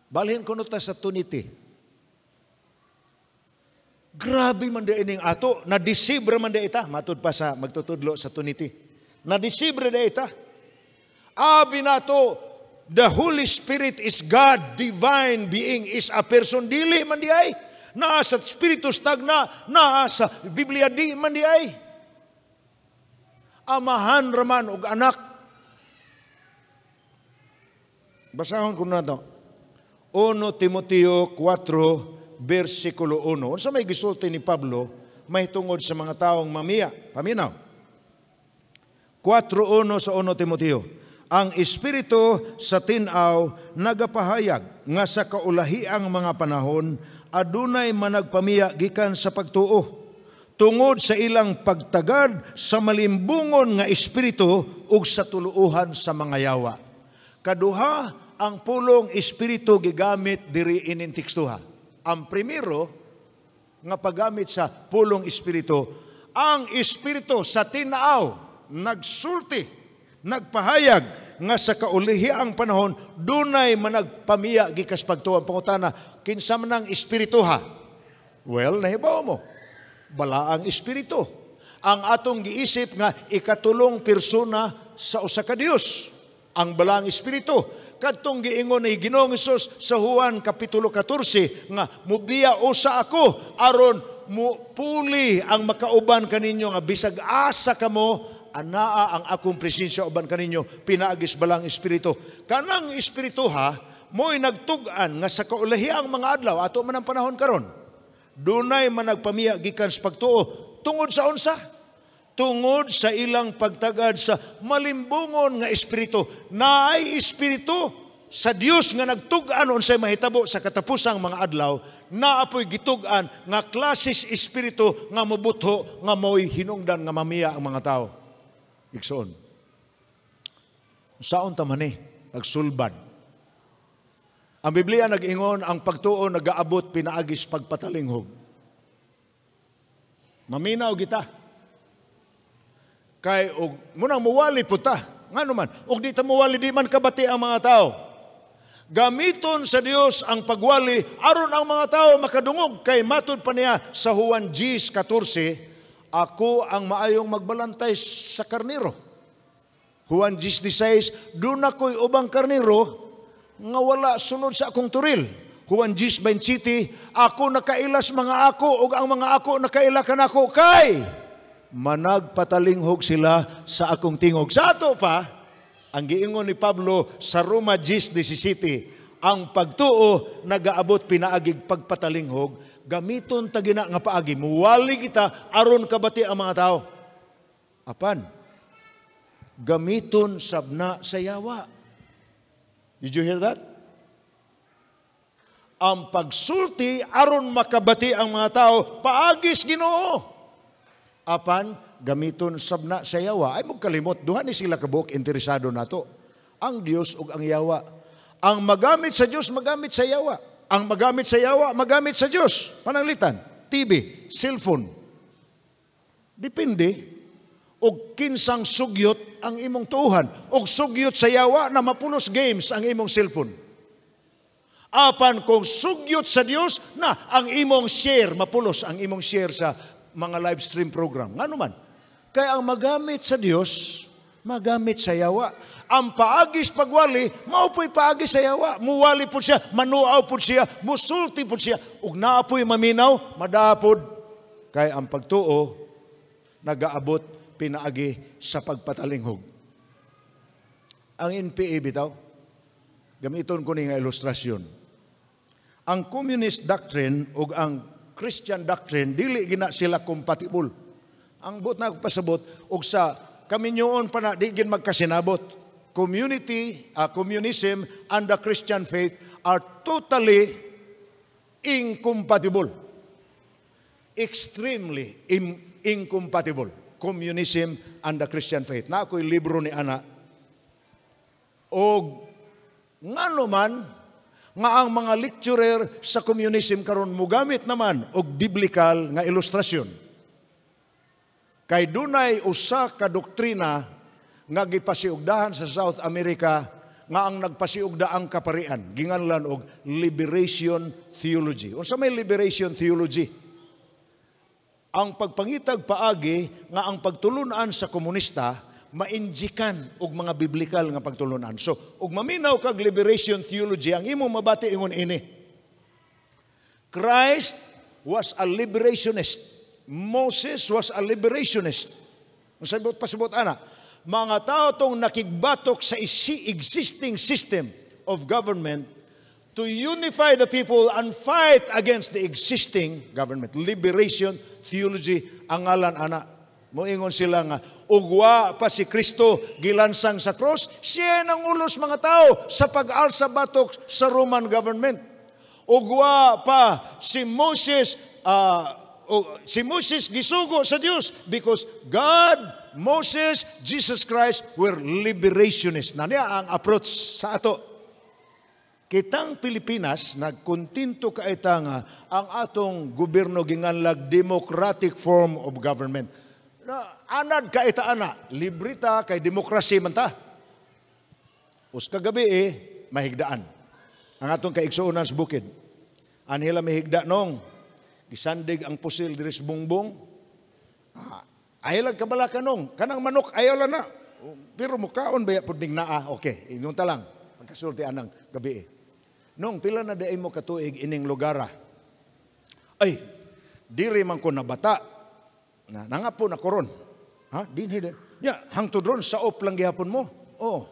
S1: Balhin ko ta sa tuniti. Grabe man da ining ato, nadisibre man da ita, matud pa sa magtutudlo sa tuniti. Nadisibre da ita. Abi nato, the Holy Spirit is God, divine being is a person, dili man di ay. Naa sa Spiritus tagna, naa sa Biblia di man di ay. Amahan raman og anak. Basahon ko na to. 1 Timoteo 4, versikulo 1. Unsa may gisulti ni Pablo, may tungod sa mga taong mamiya. Paminaw. 4:1 sa 1 Timoteo. Ang Espiritu sa tinaw nagapahayag nga sa kaulahiang mga panahon adunay managpamiya gikan sa pagtuo tungod sa ilang pagtagad sa malimbungon nga espiritu ug sa tuluuhan sa mga yawa. Kaduha ang pulong espiritu gigamit diri inin tekstuha. Ang primero nga paggamit sa pulong espiritu, ang espiritu sa tinaaw nagsulti, nagpahayag nga sa kaulihiang panahon dunay managpamiya gikas pagtuo. Ang pangutana, kinsa man ang espiritu ha? Well, nahibaw mo. Bala ang espiritu. Ang atong giisip nga ikatulong persona sa usa ka Dios. Ang bala ang espiritu. Kadtong giingon ni Ginoong Hesus sa Juan kapitulo 14 nga mubiya usa ako aron puli ang makauban kaninyo nga bisag asa kamo anaa ang akong presensya uban kaninyo pinaagis balang espiritu. Kanang espiritu ha mo'y nagtug-an nga sa kaulahiang mga adlaw ato man ang panahon karon. Dunay man nagpamiya gikan sa pagtuo tungod sa unsa? Tungod sa ilang pagtagad sa malimbungon nga espiritu. Naay espiritu sa Dios nga nagtug-an unsay mahitabo sa katapusang mga adlaw, naapoy gitug-an nga klases espiritu nga mabutho nga mo'y hinungdan nga mamiya ang mga tao. Igsoon. Saon ta man pagsulbad. Ang Biblia nag-ingon ang pagtuo nagaabot pinaagis pagpatalinghog. Maminaw kita. Kay og munang muwali puta ngano man og di ta muwali di man kabati ang mga tao. Gamiton sa Dios ang pagwali aron ang mga tao makadungog kay matud pa niya sa Juan 10:14, ako ang maayong magbalantay sa karnero. Juan 10:16, dun ako'y ubang karnero nga wala sunod sa akong turil. Juan 10:27, ako nakailas mga ako ug ang mga ako nakaila kanako kay managpatalinghog sila sa akong tingog. Sa ato pa, ang giingon ni Pablo sa Roma 10:17, ang pagtuo nagaabot pinaagig pagpatalinghog, gamiton tagina nga paagi, muwali kita aron kabati ang mga tao. Apan, gamiton sabna sa yawa. Did you hear that? Ang pagsulti aron makabati ang mga tao, paagis Ginoo. Apan gamiton sabna sa yawa. Ay mong kalimot, duha ni sila kabuk interesado nato. Ang Dios ug ang yawa. Ang magamit sa Dios, magamit sa yawa. Ang magamit sa yawa, magamit sa Dios. Pananglitan, TV, cellphone. Depende. Og kinsang sugyot ang imong tuuhan. Og sugyot sa yawa na mapulos games ang imong cellphone. Apan kung sugyot sa Dios na ang imong share, mapulos ang imong share sa mga live stream program. Nga naman, kaya ang magamit sa Dios, magamit sa yawa. Ang paagis pagwali, maupoy paagis sa yawa. Muwali po siya, manuaw po siya, musulti po siya. Ug naapoy maminaw, madapod. Kaya ang pagtuo, nagaabot pinaagi sa pagpatalinghog. Ang NPA bitaw, gamiton ko ni nga ilustrasyon. Ang communist doctrine o ang Christian doctrine, dili gina sila compatible. Ang but na pasabot, o sa kaminyoon pa na, di gin magkasinabot. Communism and the Christian faith are totally incompatible. Extremely incompatible. Communism and the Christian faith. Na ako'y libro ni Ana. O nga naman, nga ang mga lecturer sa communism karon mugamit naman og biblical nga ilustrasyon. Kay dunay usa ka doktrina nga gipasiugdahan sa South America nga ang nagpasiugda ang kaparian, ginganlan og liberation theology. Unsa may liberation theology? Ang pagpangitag paagi nga ang pagtulunan sa komunista mainjikan og mga biblikal nga pagtulunan. So, og maminaw kag liberation theology, ang imong mabati ingon ini. Christ was a liberationist. Moses was a liberationist. Masabot pasabot ana, mga tao tong nakigbatok sa existing system of government to unify the people and fight against the existing government. Liberation theology ang ngalan ana. Moingon sila nga, ugwa pa si Kristo gilansang sa cross, siya nang ulos mga tao sa pag-alsa batok sa Roman government. Ugwa pa si Moses gisugo sa Dios because God, Moses, Jesus Christ were liberationists. Na niya ang approach sa ato. Kitang Pilipinas, nagkontinto kaita nga ang atong gobyerno ginganlag democratic form of government. Anad ka itaana, librita kay demokrasya man ta. Us kagabi mahigdaan. Ang atong kaigsuunan sa bukid. Anhila mahigda nong, gisandig ang pusil diri sa bungbong. Ayaw lang kabalakan nong, kanang manok ayaw lang na. Pero mukaon baya puding naa, okay, inyong talang, magkasulti anang gabi Nong, pila na day mo katuig ining lugara. Ay, diri man ko nabata. Nangapo na koron. Ha? Dinhi. Ya, hangtod ron saop lang gihapon mo. Oh.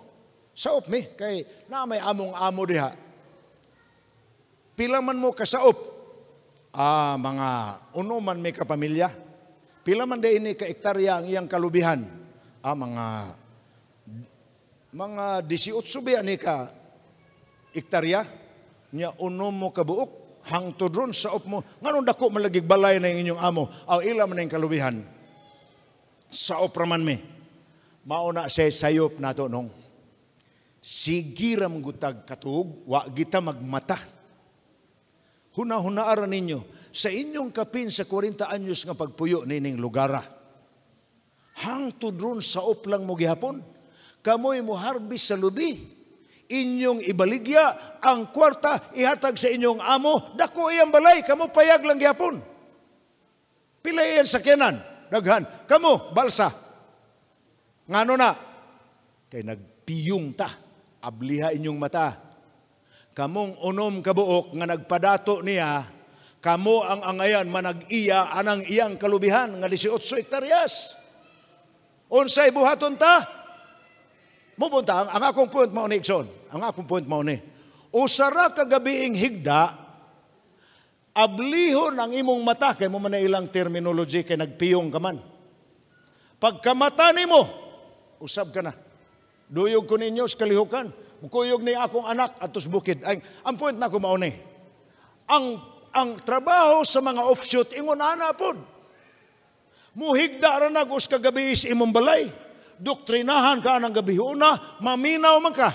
S1: Saop mi kay na may among-amo diha. Pila man mo kasaop? Mga unuman may kapamilya. Pila man day ini ka hektarya ang iyang kalubihan? Mga 18 biya ni ka hektarya. Nya unom mo kabuok. Hangtod ron sa op mo. Nganong dako malagig balay na inyong amo. Aw ila man ang kalubihan. Sa op raman mi. Mauna say sayop nato nong. Sigiram gutag katug, wa kita magmata. Huna-hunaaran ninyo sa inyong kapin sa 40 anyos nga pagpuyo nining lugara. Hangtod ron sa op lang mo gihapon. Kamoy mo harbis sa lubi. Inyong ibaligya ang kwarta ihatag sa inyong amo, dako iyang balay, kamo payag lang gyapon. Pila iyan sakyanan, daghan, kamo balsa. Ngano na? Kay nagpiyong ta, abliha inyong mata. Kamong unom kabuok nga nagpadato niya, kamo ang angayan manag-iya anang iyang kalubihan nga 18 hektaryas. Unsay buhaton ta? Mupunta, ang akong point mao ni Ikson. Ang akong point mao ni. Usara kagabiing higda, ablihon ang imong mata, kay mo man na ilang terminology, kay nagpiyong ka man. Pagkamata nimo, usab ka na. Duyog ko ninyo sa kalihukan. Mukuyog ni akong anak atos bukid. Ay, ang point na ko mao ni. Ang trabaho sa mga offshoot ingon ana pod. Muhigda ra nag-us kagabi sa imong balay. Doktrinahan ka ng gabi una, maminaw man ka.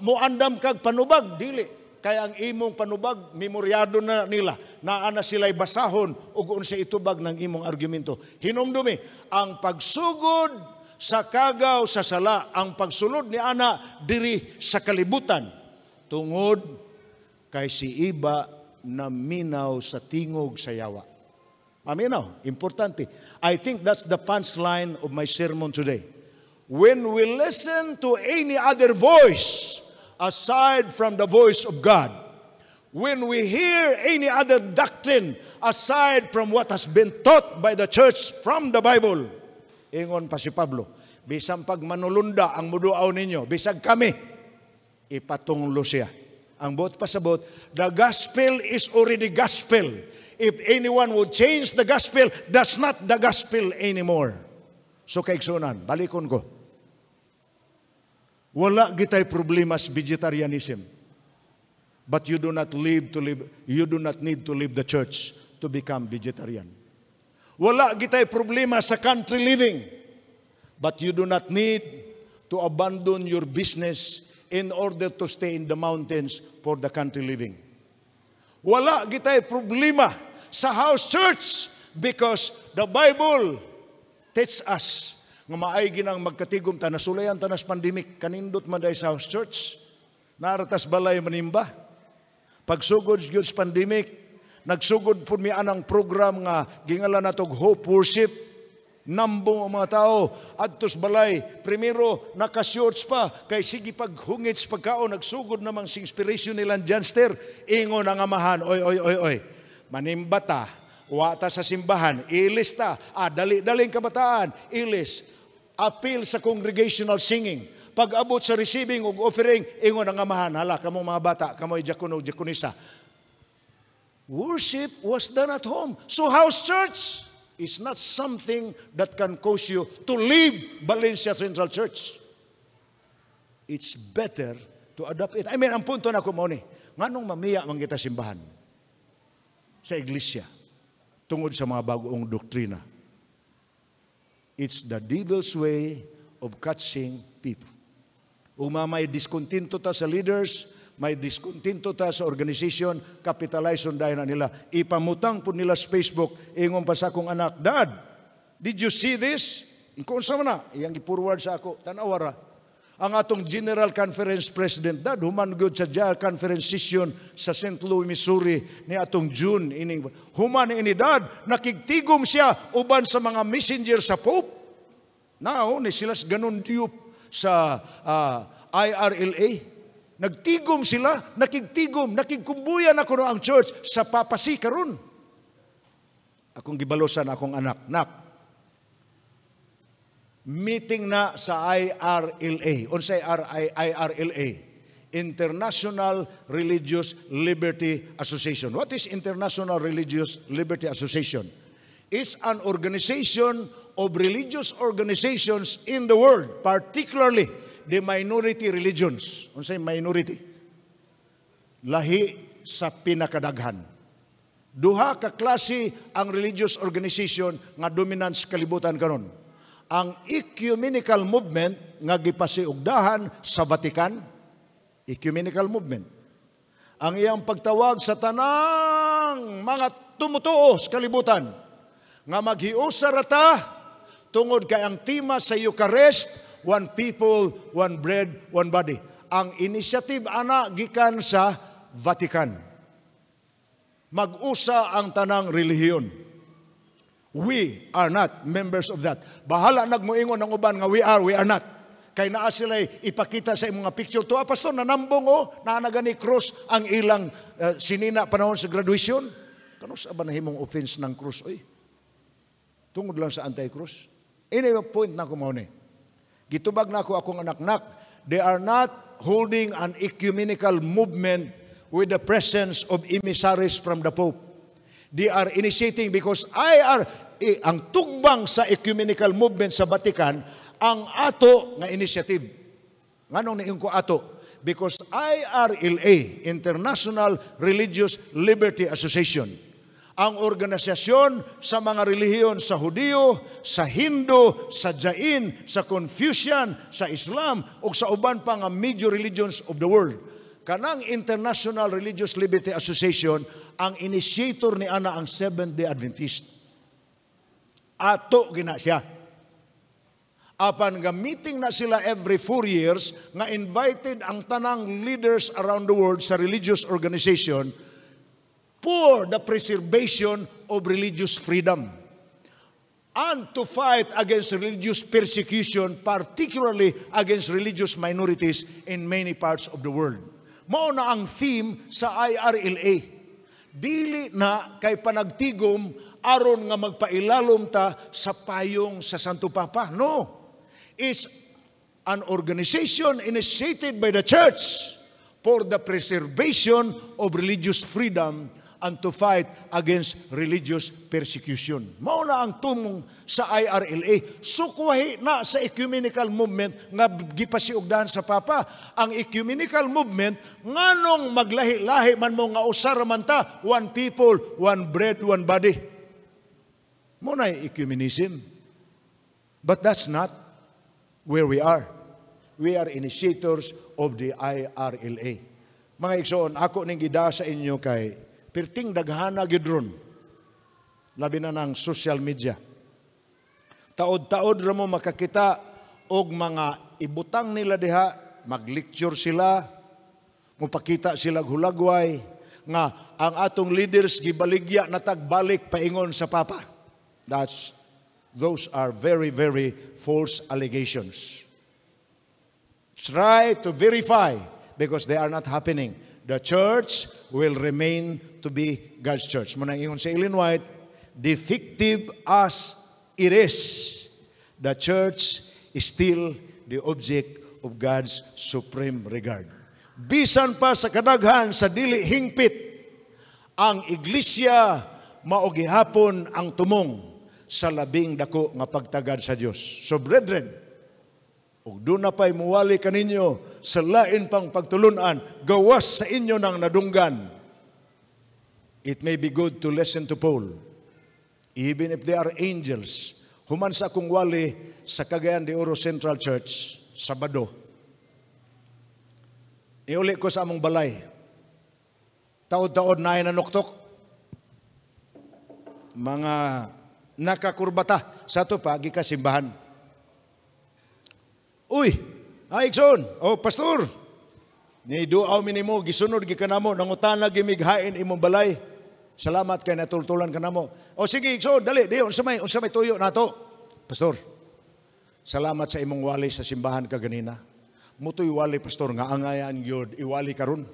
S1: Muandam kag panubag dili. Kaya ang imong panubag memoryado na nila. Naana sila'y basahon ug unsa itubag ng imong argumento. Hinumdumi ang pagsugod sa kagaw sa sala, ang pagsulod ni ana diri sa kalibutan tungod kay si iba na minaw sa tingog sa yawa. Aminaw, importante. I think that's the punchline of my sermon today. When we listen to any other voice aside from the voice of God, when we hear any other doctrine aside from what has been taught by the church from the Bible, ingon pa si Pablo, bisang pag manulunda ang muduaw ninyo, bisag kami, ipatunglo siya. Ang bot pasabot, the gospel is already gospel. If anyone would change the gospel, that's not the gospel anymore. So kaigsunan, balikon ko. Wala gitay problema sa vegetarianism. But you do not need to leave the church to become vegetarian. Wala gitay problema sa country living. But you do not need to abandon your business in order to stay in the mountains for the country living. Wala gitay problema sa house church because the Bible teaches us nga maay ginang magkatigom ta nasulayan ta nas pandemic kanindot man dai sa house church naratas balay manimba pagsugod gyud sa pandemic nagsugod pud mi anang program nga gingalan natog hope worship nambong ang mga tao adtos balay primero naka-shorts pa kay sige paghungit sa pagkaon nagsugod namang si inspiration nila Janster ingon ang amahan oy manimbata, wata sa simbahan, ilis ta, daling kabataan, ilis, appeal sa congregational singing, pag-abot sa receiving ug offering, ingon ang amahan, hala, kamong mga bata, kamoy diakono, diakonisa. Worship was done at home. So house church is not something that can cause you to leave Valencia Central Church. It's better to adopt it. I mean, ang punto na ko mo ni, nganong mamiya man kita simbahan sa iglesia tungod sa mga bagong doktrina. It's the devil's way of catching people. Kung may diskontinto ta sa leaders, may diskontinto ta sa organization, capitalization dahil na nila. Ipamutang po nila sa Facebook, ingon pa sa akong anak, Dad, did you see this? Kung sa mana, iyang i-forward sa ako, tanawara. Ang atong General Conference President, Dad, human good sa General Conference Session sa St. Louis, Missouri, ni atong June. Human ini, Dad, nakigtigom siya uban sa mga messenger sa Pope. Now, ni silas ganun diyop sa IRLA. Nagtigom sila, nakigtigom, nakigkumbuyan ako no ang church sa papasi karon. Akong gibalosan akong anak, meeting na sa IRLA. Unsay IRLA? International Religious Liberty Association. What is International Religious Liberty Association? It's an organization of religious organizations in the world, particularly the minority religions. Unsay minority? Lahi sa pinakadaghan. Duha ka klase ang religious organization nga dominant sa kalibutan karon. Ang ecumenical movement nga gipasiugdahan sa Vatican, ecumenical movement. Ang iyang pagtawag sa tanang mga tumutuo sa kalibutan nga maghiusa rata tungod kay ang tema sa Eucharist, one people, one bread, one body. Ang initiative ana gikan sa Vatican. Mag-usa ang tanang relihiyon. We are not members of that. Bahala nagmoingon ng uban nga we are not. Kay naa sila ipakita sa imong picture to, pastor, nanambong naanagani cross ang ilang sinina panahon sa graduation. Kano sa ba nahimong offense ng cross oy? Tungod lang sa anti-cross. Ini point na ko mao ni. Gitubag na ako akong anak-nak, they are not holding an ecumenical movement with the presence of emissaries from the Pope. They are initiating because ang tugbang sa ecumenical movement sa Vatican, ang ato nga initiative. Nganong niingon ko ato? Because IRLA, International Religious Liberty Association, ang organisasyon sa mga relihiyon sa Hudiyo, sa Hindu, sa Jain, sa Confucian, sa Islam, o sa uban pa nga major religions of the world. Kanang International Religious Liberty Association, ang initiator ni ana ang Seventh-day Adventist. Ato gina siya. Apan nga meeting na sila every 4 years, nga invited ang tanang leaders around the world sa religious organization for the preservation of religious freedom and to fight against religious persecution, particularly against religious minorities in many parts of the world. Mao na ang theme sa IRLA. Dili na kay panagtigom aron nga magpailalom ta sa payong sa Santo Papa. No. It's an organization initiated by the church for the preservation of religious freedom and to fight against religious persecution. Mao na ang tumong sa IRLA. Sukwahi na sa ecumenical movement nga gipasiugdahan sa Papa. Ang ecumenical movement, nganong maglahi-lahi man mo nga usara man ta, one people, one bread, one body. Mao na ecumenism. But that's not where we are. We are initiators of the IRLA. Mga igsoon, ako ning gida sa inyo kay perting daghana gidron. Labi na ng social media. Taod-taod ra mo makakita og mga ibutang nila diha, mag-lecture sila, mupakita sila hulagway nga ang atong leaders gibaligya na tagbalik paingon sa Papa. Those are very, very false allegations. Try to verify because they are not happening. The church will remain to be God's church. Muna ingon sa Ellen White, defective as it is, the church is still the object of God's supreme regard. Bisan pa sa kadaghan sa dili hingpit, ang iglesia mao gihapon ang tumong sa labing dako nga pagtagad sa Dios. So brethren, ug doon na pa'y muwali kaninyo sa lain pang pagtulunan, gawas sa inyo ng nadunggan. It may be good to listen to Paul, even if they are angels. Human sa akong wali sa Cagayan de Oro Central Church, Sabado. Iuli ko sa among balay. Taod-taod na nanuktok. Mga nakakurbata sa ito pa, gikasimbahan. Uy, Igsoon, pastor, ni duaw minimo, gisunod gikanamo, nangutana gimighain imong balay. Salamat kay natultulan kanamo. Sige, Igsoon, dali, unsa may tuyo nato. Pastor, salamat sa imong wali sa simbahan kaganina. Mutoy wali, pastor, nga angayan yun, iwali karon.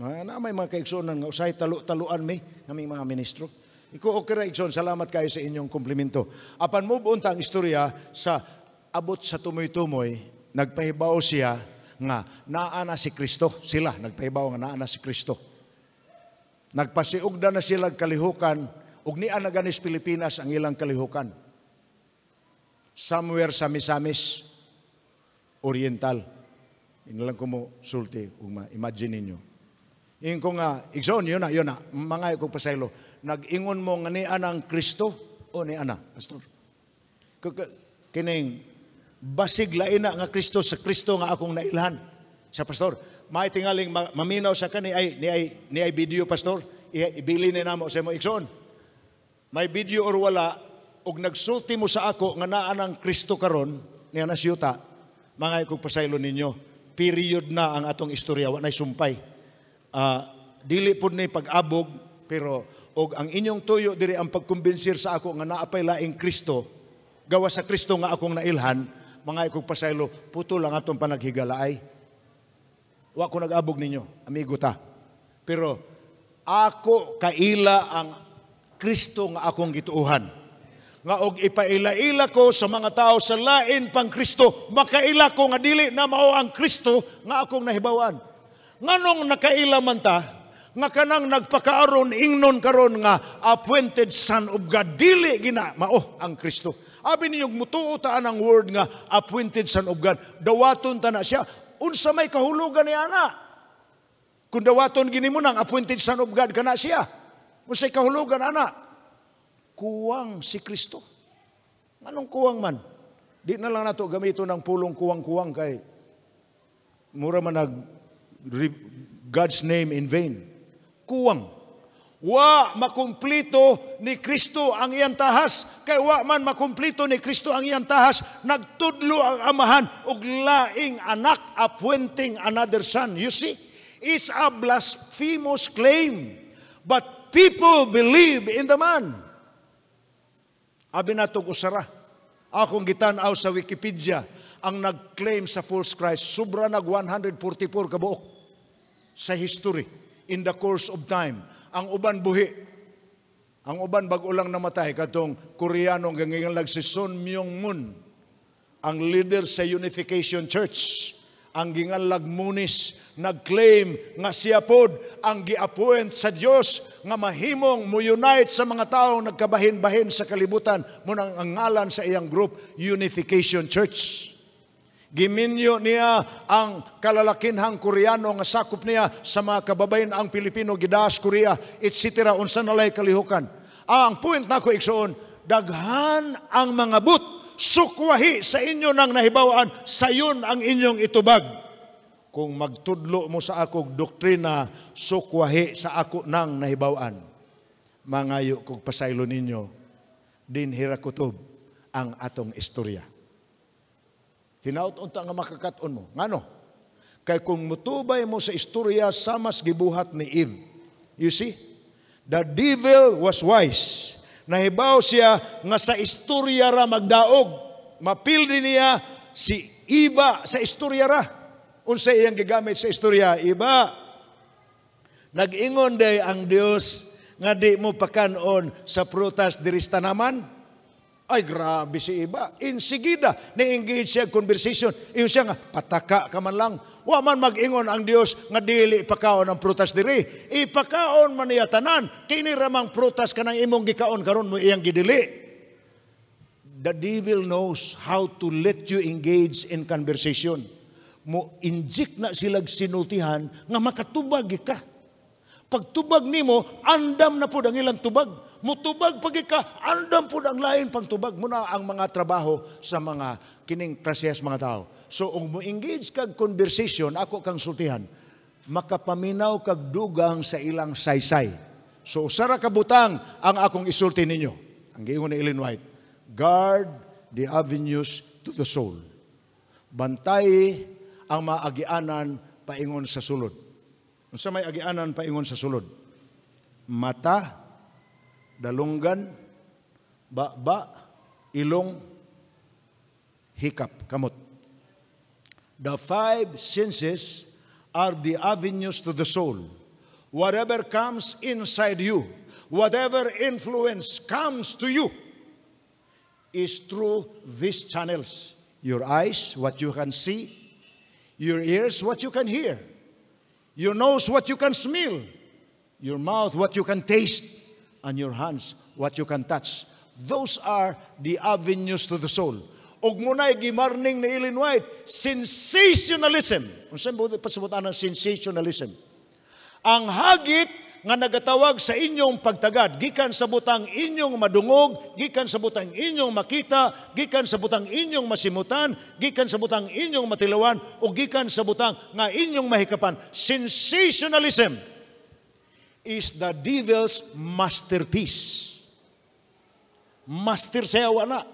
S1: Na may mga kaigsunan nga usay taluan mi, ngaming mga ministro. Iko okay ra, Igsoon, salamat kayo sa inyong komplimento. Apan mo buon ang istorya sa abot sa tumoy-tumoy, nagpahibaw siya nga naana si Kristo. Sila nagpahibaw nga naana si Kristo. Nagpasiugda na sila kalihukan ug niya na ganis Pilipinas ang ilang kalihukan. Somewhere sa Misamis Oriental. Inilang ko mo sulti ug ma-imagine ninyo. Ingon ko nga, Igsoon, yun na, mga ikong pasaylo, nag-ingon mo nga niya ng Kristo o niya na, pastor. Kining basig laina nga Kristo sa Kristo nga akong nailhan. Sa pastor, may tingaling maminaw sa kani ni ay video, pastor. Ibili ni namo sa mo, Igsoon. May video or wala og nagsulti mo sa ako nga naa ng Kristo karon niya na siyuta. Mga ikong pasaylo ninyo, period na ang atong istorya, wa nay sumpay. Dili pud ni pag-abog, pero og ang inyong tuyo diri ang pagkumbinsir sa ako nga naapay laing Kristo, gawa sa Kristo nga akong nailhan. Mga ikong pasaylo, puto lang atong panaghigalaay. Wa ko nag-abog ninyo, amigo ta. Pero ako kaila ang Kristo nga akong gituuhan. Nga og ipaila-ila ko sa mga tao sa lain pang Kristo, makaila ko nga dili na mao ang Kristo nga akong nahibawan. Nganong nakaila man ta, nga kanang nagpakaaron ingnon karon nga appointed son of God, dili gina mao ang Kristo. Abi ninyong mutuo taan ang word nga appointed son of God. Dawaton ta na siya. Unsa may kahulugan ni ana? Kung dawaton gini mo nang appointed son of God kana siya. Unsay kahulugan ana? Kuwang si Kristo. Anong kuwang man? Di na lang nato gamito ng pulong kuwang-kuwang kay mura man God's name in vain. Kuwang. Wa makumplito ni Kristo ang iyang tahas. Kay wa man makumplito ni Kristo ang iyang tahas, nagtudlo ang amahan og laing anak appointing another son. You see? It's a blasphemous claim. But people believe in the man. Abi natong usara. Akong gitan-aw sa Wikipedia ang nag-claim sa false Christ. Sobra nag 144 kabuok sa history in the course of time. Ang uban buhi. Ang uban bag-o lang namatay. Katong Koreano gangingalag si Son Myung-moon. Ang leader sa Unification Church. Ang gingalag Munis. Nag-claim nga siya pod ang gi-appoint sa Dios nga mahimong mo-unite sa mga taong nagkabahin-bahin sa kalibutan mo nang ang ngalan sa iyang group, Unification Church. Giminyo niya ang kalalakinhang Koreano nga sakop niya sa mga kababayan ang Pilipino, gidaas Korea, etc. Unsa nalay kalihukan. Ang point nako igsoon, daghan ang mga but, sukwahi sa inyo nang nahibawaan, sayon ang inyong itubag. Kung magtudlo mo sa akong doktrina, sukwahi sa ako nang nahibawan. Mangayo kog pasaylo ninyo, din hirakutob ang atong istorya. Hinaut-unta nga makakaton mo. Ngano? Kay kung mutubay mo sa istorya, samas gibuhat ni Eve. You see? The devil was wise. Nahibaw siya nga sa istorya ra magdaog. Mapildi niya si Eva sa istorya ra. Unsay iyang gigamit sa istorya, Iba, nag-ingon day ang Dios nga di mo pakanon sa prutas diri sa tanaman. Ay, grabe si Iba. Insigida, na-engage siya conversation. Iyon siya nga, pataka ka man lang. Wa man mag-ingon ang Dios nga dili ipakaon ang prutas diri. Ipakaon man niya tanan. Kini ramang prutas ka nang imong gikaon karon mo iyang gidili. The devil knows how to let you engage in conversation. Mo inject na silag sinutihan nga makatubag ka. Pagtubag nimo, andam na po ang ilang tubag. Mutubag pag ka, andam po ang lain pang tubag. Muna ang mga trabaho sa mga kining klasehas mga tao. So, kung mo engage kag conversation, ako kang sultihan, makapaminaw kag dugang sa ilang saysay. So, sara kabutang ang akong isulti ninyo. Ang giingon ni Ellen White, guard the avenues to the soul. Bantay ang maagianan paingon sa sulod. Unsa may agianan paingon sa sulod? Mata, dalunggan, ba, ilong, hikap, kamot. The five senses are the avenues to the soul. Whatever comes inside you, whatever influence comes to you, is through these channels. Your eyes, what you can see. Your ears, what you can hear. Your nose, what you can smell. Your mouth, what you can taste. And your hands, what you can touch. Those are the avenues to the soul. Og muna'y gimarning ni Ellen White, sensationalism. Unsa mo pasibutan ng sensationalism? Ang hagit nga nagatawag sa inyong pagtagad, gikan sa butang inyong madungog, gikan sa butang inyong makita, gikan sa butang inyong masimutan, gikan sa butang inyong matilawan, o gikan sa butang nga inyong mahikapan. Sensationalism is the devil's masterpiece. Master sayaw na.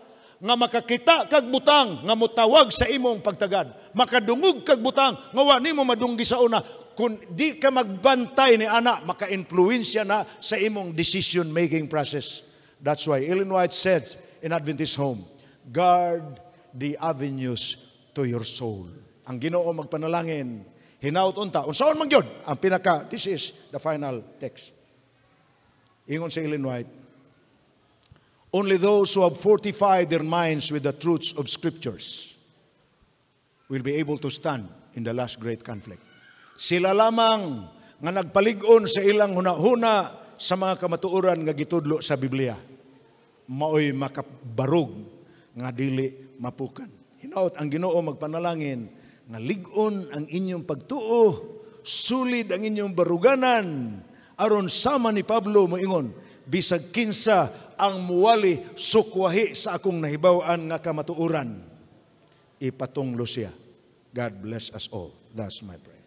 S1: Nga makakita kag butang, nga mutawag sa imong pagtagad. Makadungog kag butang, nga wa nimo madunggi sa una. Kung di ka magbantay ni ana, maka-influensya na sa imong decision-making process. That's why Ellen White said in Adventist Home, guard the avenues to your soul. Ang Ginoo magpanalangin, hinaut unta. Unsaon man gyud ang pinaka, this is the final text. Ingon sa Ellen White, only those who have fortified their minds with the truths of Scriptures will be able to stand in the last great conflict. Sila lamang nga nagpalig-on sa ilang hunahuna sa mga kamatuoran nga gitudlo sa Biblia. Maoy makabarog nga dili mapukan. Hinaut ang Ginoo magpanalangin nga lig-on ang inyong pagtuo, sulid ang inyong baruganan, aron sama ni Pablo moingon, bisag kinsa ang muwali sukwahi sa akong nahibaw-an nga kamatuoran, ipatunglo siya. God bless us all. That's my prayer.